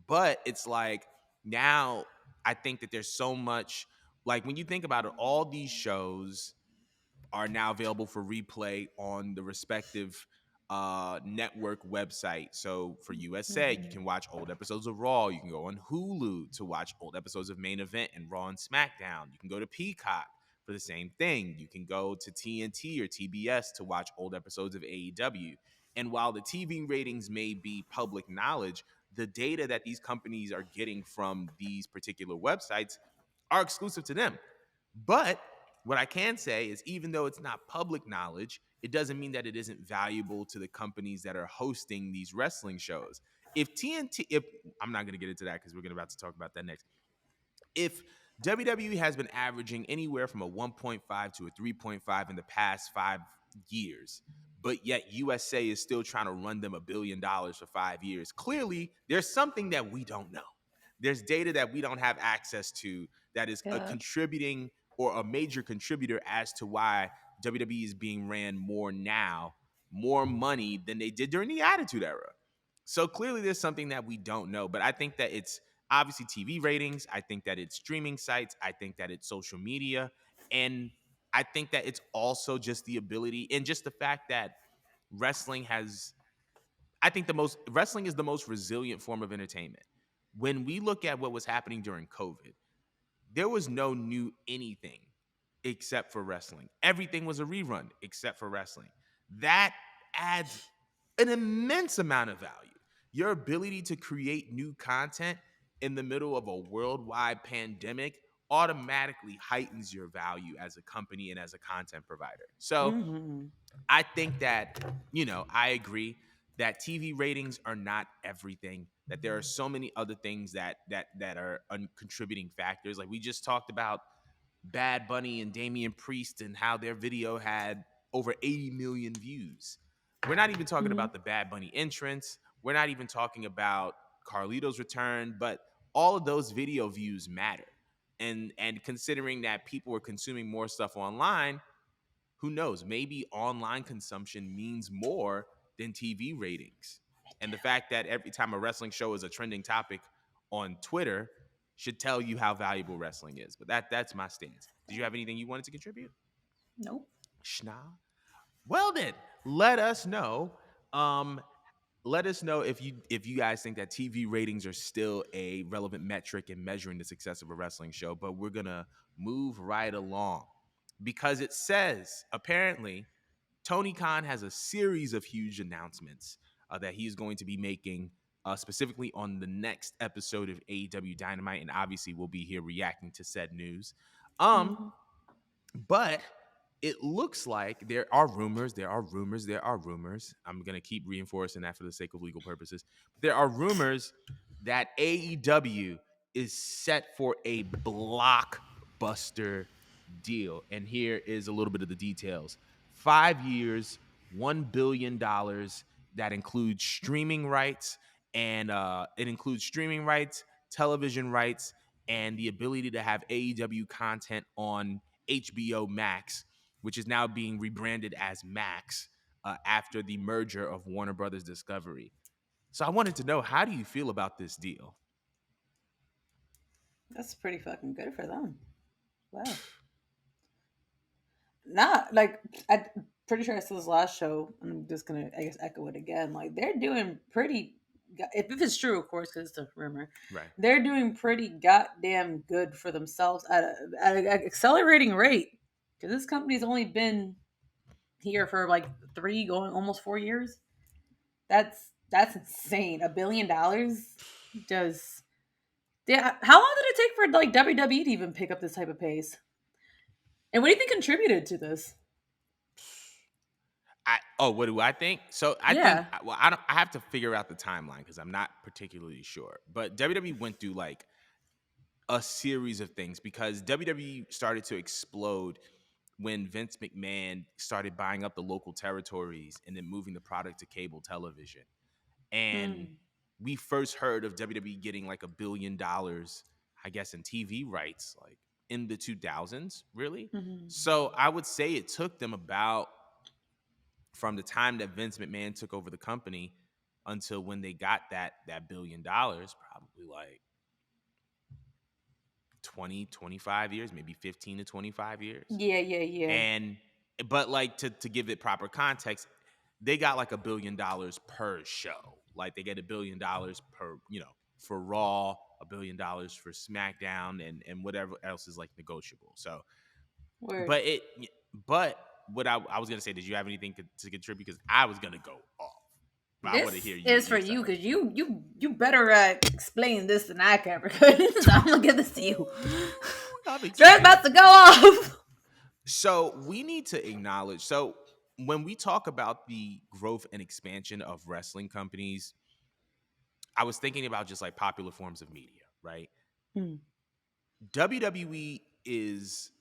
[SPEAKER 1] But it's like now I think that there's so much, like when you think about it, all these shows are now available for replay on the respective network website. So for USA, you
[SPEAKER 2] Mhm.
[SPEAKER 1] can watch old episodes of Raw. You can go on Hulu to watch old episodes of Main Event and Raw and SmackDown. You can go to Peacock for the same thing. You can go to TNT or TBS to watch old episodes of AEW. And while the TV ratings may be public knowledge, the data that these companies are getting from these particular websites are exclusive to them. But what I can say is, even though it's not public knowledge, it doesn't mean that it isn't valuable to the companies that are hosting these wrestling shows. If I'm not going to get into that because we're about to talk about that next. If WWE has been averaging anywhere from a 1.5 to a 3.5 in the past 5 years, but yet USA is still trying to run them $1 billion for 5 years, clearly there's something that we don't know. There's data that we don't have access to that is a
[SPEAKER 2] Yeah.
[SPEAKER 1] contributing or a major contributor as to why WWE is being ran more now, more money than they did during the Attitude Era. So clearly there's something that we don't know, but I think that it's obviously TV ratings. I think that it's streaming sites. I think that it's social media. And I think that it's also just the ability and just the fact that wrestling has, I think wrestling is the most resilient form of entertainment. When we look at what was happening during COVID, there was no new anything except for wrestling. Everything was a rerun except for wrestling. That adds an immense amount of value. Your ability to create new content in the middle of a worldwide pandemic automatically heightens your value as a company and as a content provider. So
[SPEAKER 2] Mhm.
[SPEAKER 1] I think that, I agree that TV ratings are not everything, that there are so many other things that are contributing factors. Like we just talked about Bad Bunny and Damian Priest and how their video had over 80 million views. We're not even talking
[SPEAKER 2] Mhm.
[SPEAKER 1] about the Bad Bunny entrance. We're not even talking about Carlito's return, but all of those video views matter. And considering that people are consuming more stuff online, who knows? Maybe online consumption means more than TV ratings. And the fact that every time a wrestling show is a trending topic on Twitter should tell you how valuable wrestling is. But that's my stance. Did you have anything you wanted to contribute?
[SPEAKER 2] Nope.
[SPEAKER 1] Schna? Well then, let us know. Um, let us know if you guys think that TV ratings are still a relevant metric in measuring the success of a wrestling show. But we're gonna move right along because it says apparently Tony Khan has a series of huge announcements that he's going to be making, specifically on the next episode of AEW Dynamite, and obviously we'll be here reacting to said news. Um,
[SPEAKER 2] Mhm.
[SPEAKER 1] but it looks like there are rumors, there are rumors, there are rumors. I'm going to keep reinforcing that for the sake of legal purposes. There are rumors that AEW is set for a blockbuster deal. And here is a little bit of the details. 5 years, $1 billion. That includes streaming rights, and it includes streaming rights, television rights, and the ability to have AEW content on HBO Max, which is now being rebranded as Max after the merger of Warner Brothers Discovery. So I wanted to know, how do you feel about this deal?
[SPEAKER 2] That's pretty fucking good for them. Wow. Not like I'm pretty sure I saw this last show, and I'm just gonna, I guess, echo it again. Like they're doing pretty. If it's true, of course, because it's a rumor,
[SPEAKER 1] Right.
[SPEAKER 2] they're doing pretty goddamn good for themselves at an accelerating rate. Because this company's only been here for like 3, going almost 4 years. That's insane. $1 billion does. Yeah. How long did it take for like WWE to even pick up this type of pace? And what do you think contributed to this?
[SPEAKER 1] What do I think? So I think,
[SPEAKER 2] Yeah.
[SPEAKER 1] well, I have to figure out the timeline because I'm not particularly sure. But WWE went through like a series of things because WWE started to explode when Vince McMahon started buying up the local territories and then moving the product to cable television. And
[SPEAKER 2] Mm.
[SPEAKER 1] we first heard of WWE getting like $1 billion, I guess, in TV rights, like in the 2000s, really.
[SPEAKER 2] Mhm.
[SPEAKER 1] So I would say it took them about, from the time that Vince McMahon took over the company until when they got that $1 billion, probably like 20, 25 years, maybe 15 to 25 years.
[SPEAKER 2] Yeah, yeah, yeah.
[SPEAKER 1] And but like to give it proper context, they got like $1 billion per show. Like they get $1 billion per, for Raw, $1 billion for SmackDown, and whatever else is like negotiable. So,
[SPEAKER 2] Word.
[SPEAKER 1] but but what I was gonna say, did you have anything to contribute? Because I was gonna go off. But I want to
[SPEAKER 2] This
[SPEAKER 1] hear
[SPEAKER 2] is for
[SPEAKER 1] your
[SPEAKER 2] you
[SPEAKER 1] side.
[SPEAKER 2] because you better explain this than I can because I'm gonna give this to you.
[SPEAKER 1] I'm
[SPEAKER 2] Drew's
[SPEAKER 1] excited.
[SPEAKER 2] about to go off.
[SPEAKER 1] So we need to acknowledge. So when we talk about the growth and expansion of wrestling companies, I was thinking about just like popular forms of media, right?
[SPEAKER 2] Mm.
[SPEAKER 1] WWE is,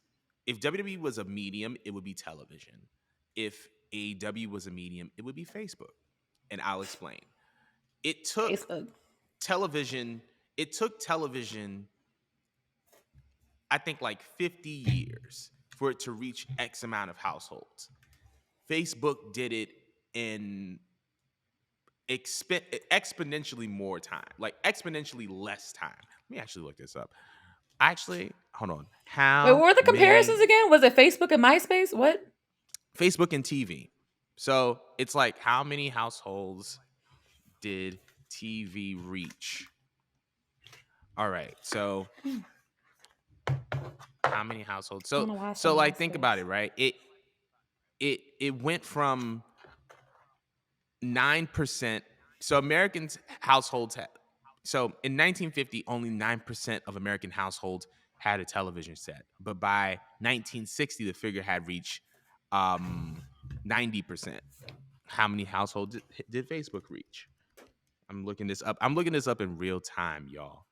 [SPEAKER 1] if WWE was a medium, it would be television. If AEW was a medium, it would be Facebook. And I'll explain. It took
[SPEAKER 2] Facebook.
[SPEAKER 1] television, it took television, I think like 50 years for it to reach X amount of households. Facebook did it in exponentially more time, like exponentially less time. Let me actually look this up. Actually, hold on.
[SPEAKER 2] Wait, what
[SPEAKER 1] How
[SPEAKER 2] were the comparisons
[SPEAKER 1] many
[SPEAKER 2] again? Was it Facebook and MySpace? What?
[SPEAKER 1] Facebook and TV? So it's like how many households did TV reach? All right. So how many households?
[SPEAKER 2] I
[SPEAKER 1] So
[SPEAKER 2] don't know why I said
[SPEAKER 1] so like think about
[SPEAKER 2] MySpace.
[SPEAKER 1] it, right? It went from 9%. So Americans households had, so in 1950 only 9% of American households had a television set, but by 1960 the figure had reached 90%. How many households did Facebook reach? I'm looking this up in real time, y'all.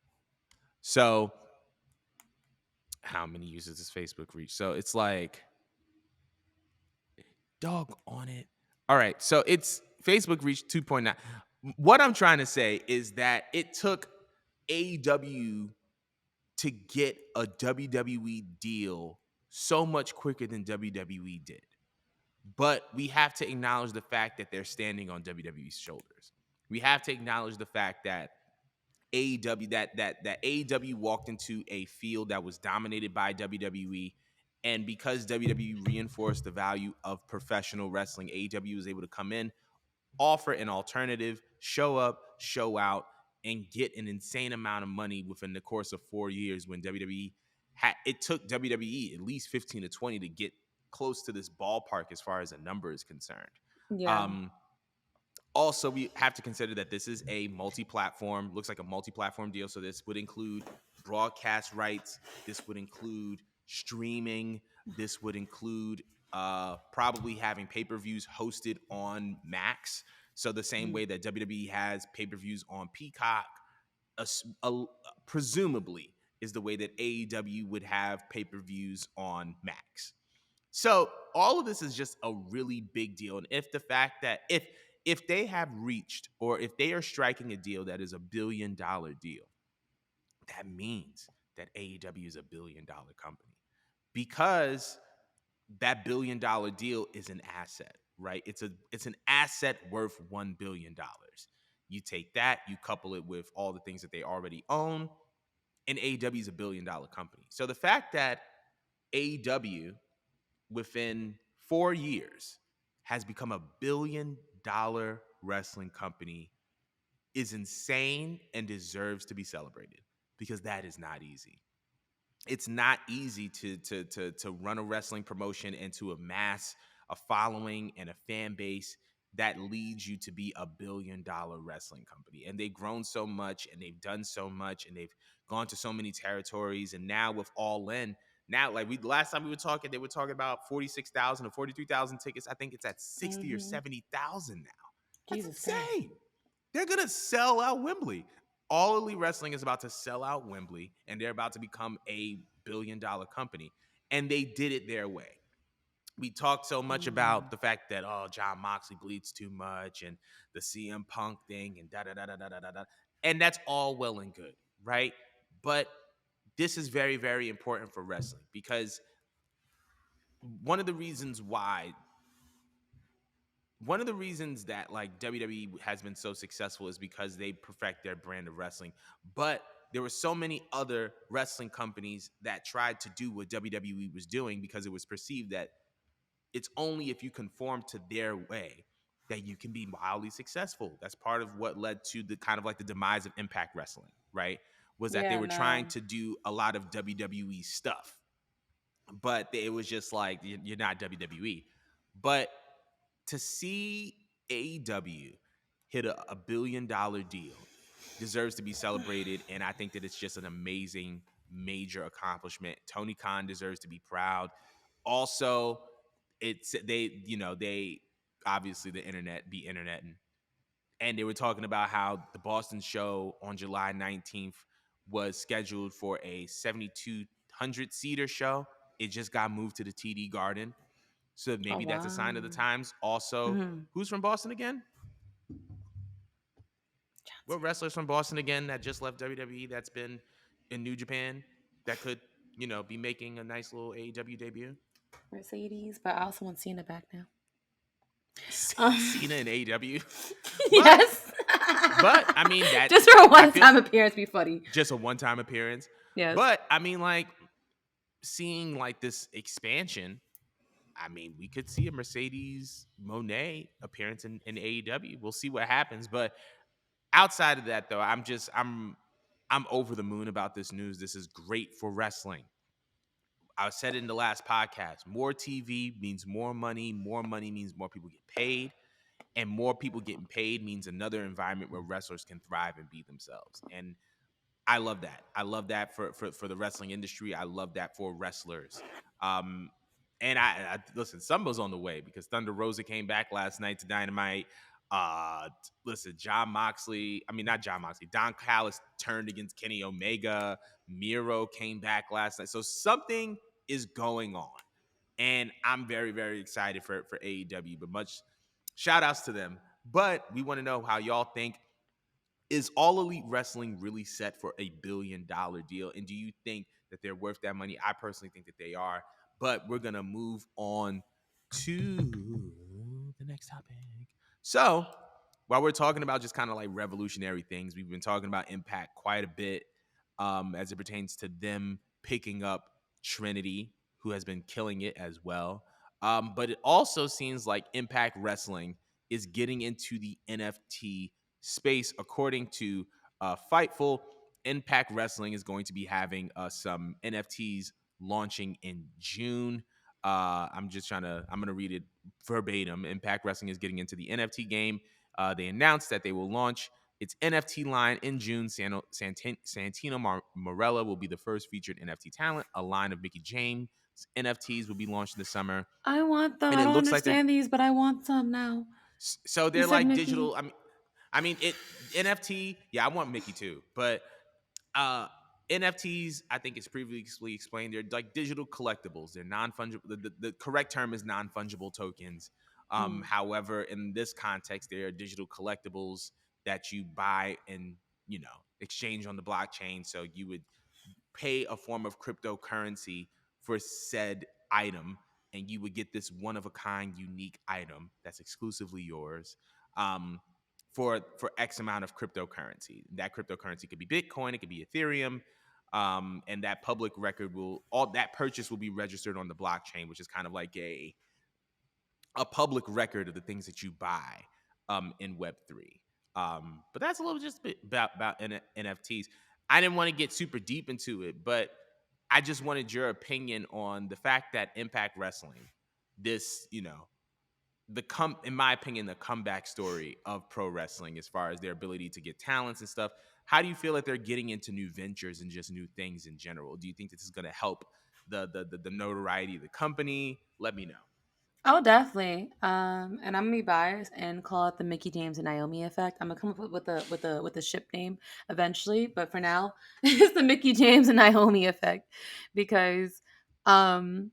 [SPEAKER 1] So how many users does Facebook reach? So it's like, dog on it. All right. So it's Facebook reached 2.9. What I'm trying to say is that it took AEW to get a WWE deal so much quicker than WWE did. But we have to acknowledge the fact that they're standing on WWE's shoulders. We have to acknowledge the fact that AEW walked into a field that was dominated by WWE, and because WWE reinforced the value of professional wrestling, AEW was able to come in, offer an alternative, show up, show out, and get an insane amount of money within the course of 4 years. When WWE it took WWE at least 15 to 20 to get close to this ballpark as far as a number is concerned.
[SPEAKER 2] Yeah.
[SPEAKER 1] Um, Also, we have to consider that this is a multi-platform, looks like a multi-platform deal. So this would include broadcast rights. This would include streaming. This would include probably having pay-per-views hosted on Max. So the same way that WWE has pay-per-views on Peacock, uh, presumably is the way that AEW would have pay-per-views on Max. So all of this is just a really big deal. And if the fact that if they have reached, or if they are striking a deal that is $1 billion deal, that means that AEW is $1 billion company, because that $1 billion deal is an asset, right? It's an asset worth $1 billion. You take that, you couple it with all the things that they already own, and AEW is $1 billion company. So the fact that AEW within 4 years has become $1 billion wrestling company is insane and deserves to be celebrated, because that is not easy. It's not easy to run a wrestling promotion and to amass a following and a fan base that leads you to be $1 billion wrestling company. And they've grown so much, and they've done so much, and they've gone to so many territories. And now with All In, now like last time we were talking, they were talking about 46,000 or 43,000 tickets. I think it's at 60 or 70,000 now. That's
[SPEAKER 2] Jesus Christ.
[SPEAKER 1] insane. They're gonna sell out Wembley. All Elite Wrestling is about to sell out Wembley, and they're about to become $1 billion company. And they did it their way. We talked so much about the fact that, oh, John Moxley bleeds too much, and the CM Punk thing, and da da da da da da da. And that's all well and good, right? But this is very, very important for wrestling, because one of the reasons why one of the reasons that like WWE has been so successful is because they perfect their brand of wrestling. But there were so many other wrestling companies that tried to do what WWE was doing, because it was perceived that it's only if you conform to their way that you can be wildly successful. That's part of what led to the kind of like the demise of Impact Wrestling, right? Was that they
[SPEAKER 2] Yeah,
[SPEAKER 1] were trying
[SPEAKER 2] no.
[SPEAKER 1] to do a lot of WWE stuff, but it was just like you're not WWE. But to see AEW hit a $1 billion deal deserves to be celebrated, and I think that it's just an amazing major accomplishment. Tony Khan deserves to be proud. Also, it's they obviously the internet be internet, and they were talking about how the Boston show on July 19th was scheduled for a 7,200 seater show. It just got moved to the TD Garden. So
[SPEAKER 2] Oh
[SPEAKER 1] maybe that's a sign of the
[SPEAKER 2] wow.
[SPEAKER 1] times. Also,
[SPEAKER 2] Mm-hmm.
[SPEAKER 1] who's from Boston again? What wrestlers from Boston again that just left WWE that's been in New Japan that could, be making a nice little AEW debut?
[SPEAKER 2] Mercedes, but I also want Cena back now. Um,
[SPEAKER 1] Cena in AEW. But
[SPEAKER 2] yes.
[SPEAKER 1] I mean that
[SPEAKER 2] Just for a
[SPEAKER 1] I feel
[SPEAKER 2] one-time appearance, be funny.
[SPEAKER 1] just a one-time appearance.
[SPEAKER 2] Yes.
[SPEAKER 1] But I mean, like, seeing like this expansion, I mean, we could see a Mercedes Monet appearance in AEW. We'll see what happens. But outside of that, though, I'm over the moon about this news. This is great for wrestling. I said it in the last podcast. More TV means more money. More money means more people get paid. And more people getting paid means another environment where wrestlers can thrive and be themselves. And I love that. I love that for the wrestling industry. I love that for wrestlers. Um, and I listen, Summer's on the way because Thunder Rosa came back last night to Dynamite. Listen, John Moxley. I mean, not John Moxley. Don Callis turned against Kenny Omega. Miro came back last night. So something is going on, and I'm very, very excited for AEW. But much shout outs to them. But we want to know how y'all think, is All Elite Wrestling really set for a $1 billion deal? And do you think that they're worth that money? I personally think that they are. But we're going to move on to the next topic. So, while we're talking about just kind of like revolutionary things, we've been talking about Impact quite a bit as it pertains to them picking up Trinity, who has been killing it as well. But it also seems like Impact Wrestling is getting into the NFT space. According to Fightful, Impact Wrestling is going to be having some NFTs launching in June. I'm going to read it verbatim. Impact Wrestling is getting into the NFT game. They announced that they will launch its NFT line in June. Santino Marella will be the first featured NFT talent. A line of Mickey James NFTs will be launched in the summer.
[SPEAKER 2] I want them.
[SPEAKER 1] And
[SPEAKER 2] I
[SPEAKER 1] it
[SPEAKER 2] don't
[SPEAKER 1] looks like they're
[SPEAKER 2] understand these, but I want some now.
[SPEAKER 1] so
[SPEAKER 2] You
[SPEAKER 1] they're
[SPEAKER 2] said
[SPEAKER 1] like
[SPEAKER 2] Mickey.
[SPEAKER 1] digital. I mean it NFT. Yeah, I want Mickey too, but uh NFTs, I think it's previously explained, they're like digital collectibles. They're non-fungible. The correct term is non-fungible tokens.
[SPEAKER 2] Mm.
[SPEAKER 1] However, in this context, they are digital collectibles that you buy and exchange on the blockchain. So you would pay a form of cryptocurrency for said item, and you would get this one of a kind unique item that's exclusively yours, um, for X amount of cryptocurrency. That cryptocurrency could be Bitcoin, it could be Ethereum, and that public record will all that purchase will be registered on the blockchain, which is kind of like a public record of the things that you buy in Web3. But that's a little just bit about NFTs. I didn't want to get super deep into it, but I just wanted your opinion on the fact that Impact Wrestling, this, in my opinion, the comeback story of pro wrestling as far as their ability to get talents and stuff. How do you feel that they're getting into new ventures and just new things in general? Do you think this is going to help the notoriety of the company? Let me know.
[SPEAKER 2] Oh, definitely. And I'm gonna be biased and call it the Mickey James and Naomi effect. I'm gonna come up with a ship name eventually, but for now, it's the Mickey James and Naomi effect because, um,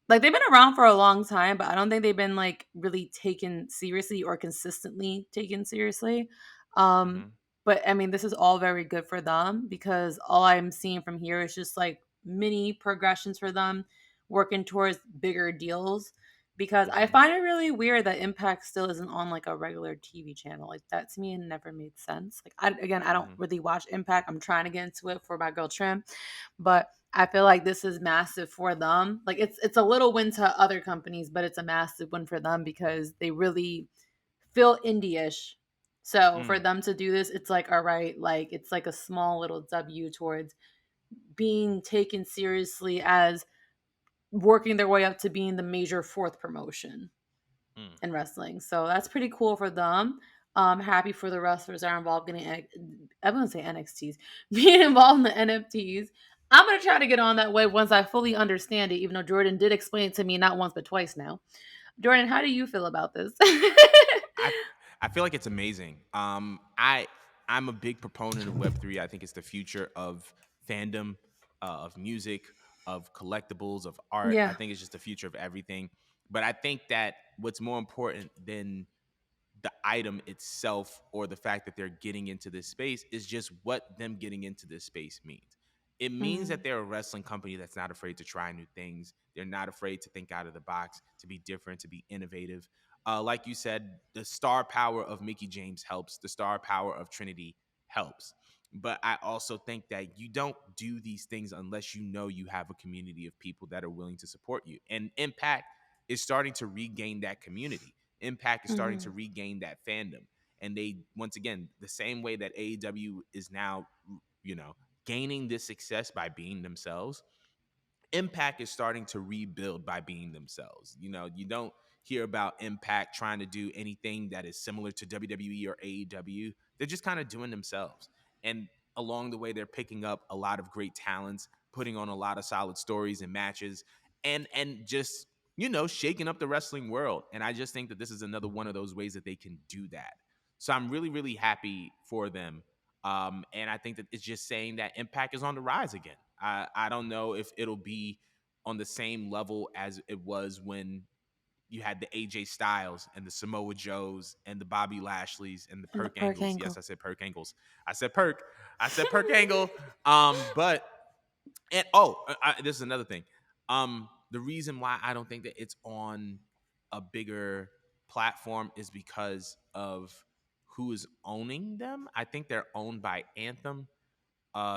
[SPEAKER 2] like they've been around for a long time, but I don't think they've been like really taken seriously or consistently taken seriously. Um,
[SPEAKER 1] Mm-hmm.
[SPEAKER 2] but I mean, this is all very good for them because all I'm seeing from here is just like mini progressions for them, working towards bigger deals. because I
[SPEAKER 1] Mm-hmm.
[SPEAKER 2] find it really weird that Impact still isn't on like a regular TV channel. Like that to me, it never made sense. Like I don't
[SPEAKER 1] Mm-hmm.
[SPEAKER 2] really watch Impact. I'm trying to get into it for my girl Trim, but I feel like this is massive for them. Like it's a little win to other companies, but it's a massive win for them because they really feel indie-ish. So for
[SPEAKER 1] Mm,
[SPEAKER 2] them to do this, it's like all right, like it's like a small little W towards being taken seriously as working their way up to being the major fourth promotion
[SPEAKER 1] mm.
[SPEAKER 2] in wrestling. So that's pretty cool for them. Happy for the wrestlers that are involved getting I'm gonna say NXTs being involved in the NFTs. I'm gonna try to get on that way once I fully understand it, even though Jordan did explain it to me not once but twice now. Jordan, how do you feel about this?
[SPEAKER 1] I I feel like it's amazing. I'm a big proponent of Web3. I think it's the future of fandom, of music, of collectibles, of art. I
[SPEAKER 2] Yeah.
[SPEAKER 1] think it's just the future of everything. But I think that what's more important than the item itself or the fact that they're getting into this space is just what them getting into this space means. It means
[SPEAKER 2] Mm,
[SPEAKER 1] that they're a wrestling company that's not afraid to try new things. They're not afraid to think out of the box, to be different, to be innovative. Like you said, the star power of Mickey James helps. The star power of Trinity helps. But I also think that you don't do these things unless you know you have a community of people that are willing to support you. And Impact is starting to regain that community. Impact is starting to
[SPEAKER 2] mhm,
[SPEAKER 1] regain that fandom. And they, once again, the same way that AEW is now, you know, gaining this success by being themselves, Impact is starting to rebuild by being themselves. You know, you don't hear about Impact trying to do anything that is similar to WWE or AEW. They're just kind of doing themselves. And along the way, they're picking up a lot of great talents, putting on a lot of solid stories and matches, and just, you know, shaking up the wrestling world. And I just think that this is another one of those ways that they can do that. So I'm really, really happy for them. And I think that it's just saying that Impact is on the rise again. I don't know if it'll be on the same level as it was when you had the AJ Styles and the Samoa Joes and the Bobby Lashleys and the
[SPEAKER 2] and the
[SPEAKER 1] Perk
[SPEAKER 2] perk
[SPEAKER 1] Angles. Yes,
[SPEAKER 2] angle.
[SPEAKER 1] I said Perk Angles. I said Perk. I said Perk Angle. But and this is another thing. The reason why I don't think that it's on a bigger platform is because of who is owning them. I think they're owned by Anthem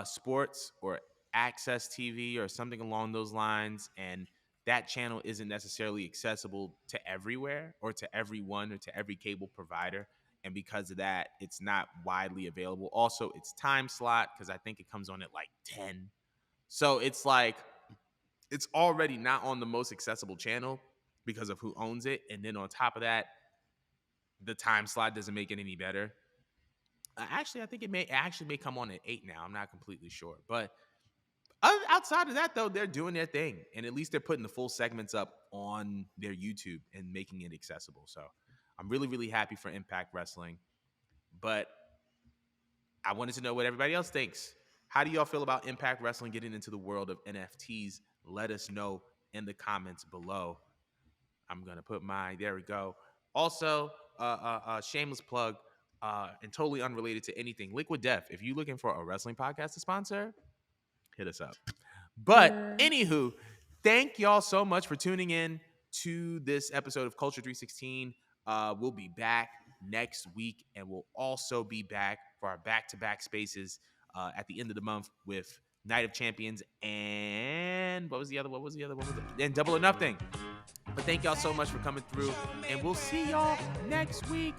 [SPEAKER 1] Sports or Access TV or something along those lines, and that channel isn't necessarily accessible to everywhere or to everyone or to every cable provider. And because of that, it's not widely available. Also, it's time slot because I think it comes on at like 10. So it's like it's already not on the most accessible channel because of who owns it. And then on top of that, the time slot doesn't make it any better. Actually, I think it may come on at 8 now. I'm not completely sure. But outside of that, though, they're doing their thing. And at least they're putting the full segments up on their YouTube and making it accessible. So I'm really, really happy for Impact Wrestling. But I wanted to know what everybody else thinks. How do y'all feel about Impact Wrestling getting into the world of NFTs? Let us know in the comments below. I'm gonna put my there we go. Also, shameless plug, and totally unrelated to anything. Liquid Death. If you're looking for a wrestling podcast to sponsor, hit us up. But
[SPEAKER 2] Word.
[SPEAKER 1] anywho, thank y'all so much for tuning in to this episode of Culture 316. We'll be back next week, and we'll also be back for our back-to-back spaces at the end of the month with Night of Champions and what was the other? What was the other? What was it? And Double or Nothing. But thank y'all so much for coming through, and we'll see y'all next week.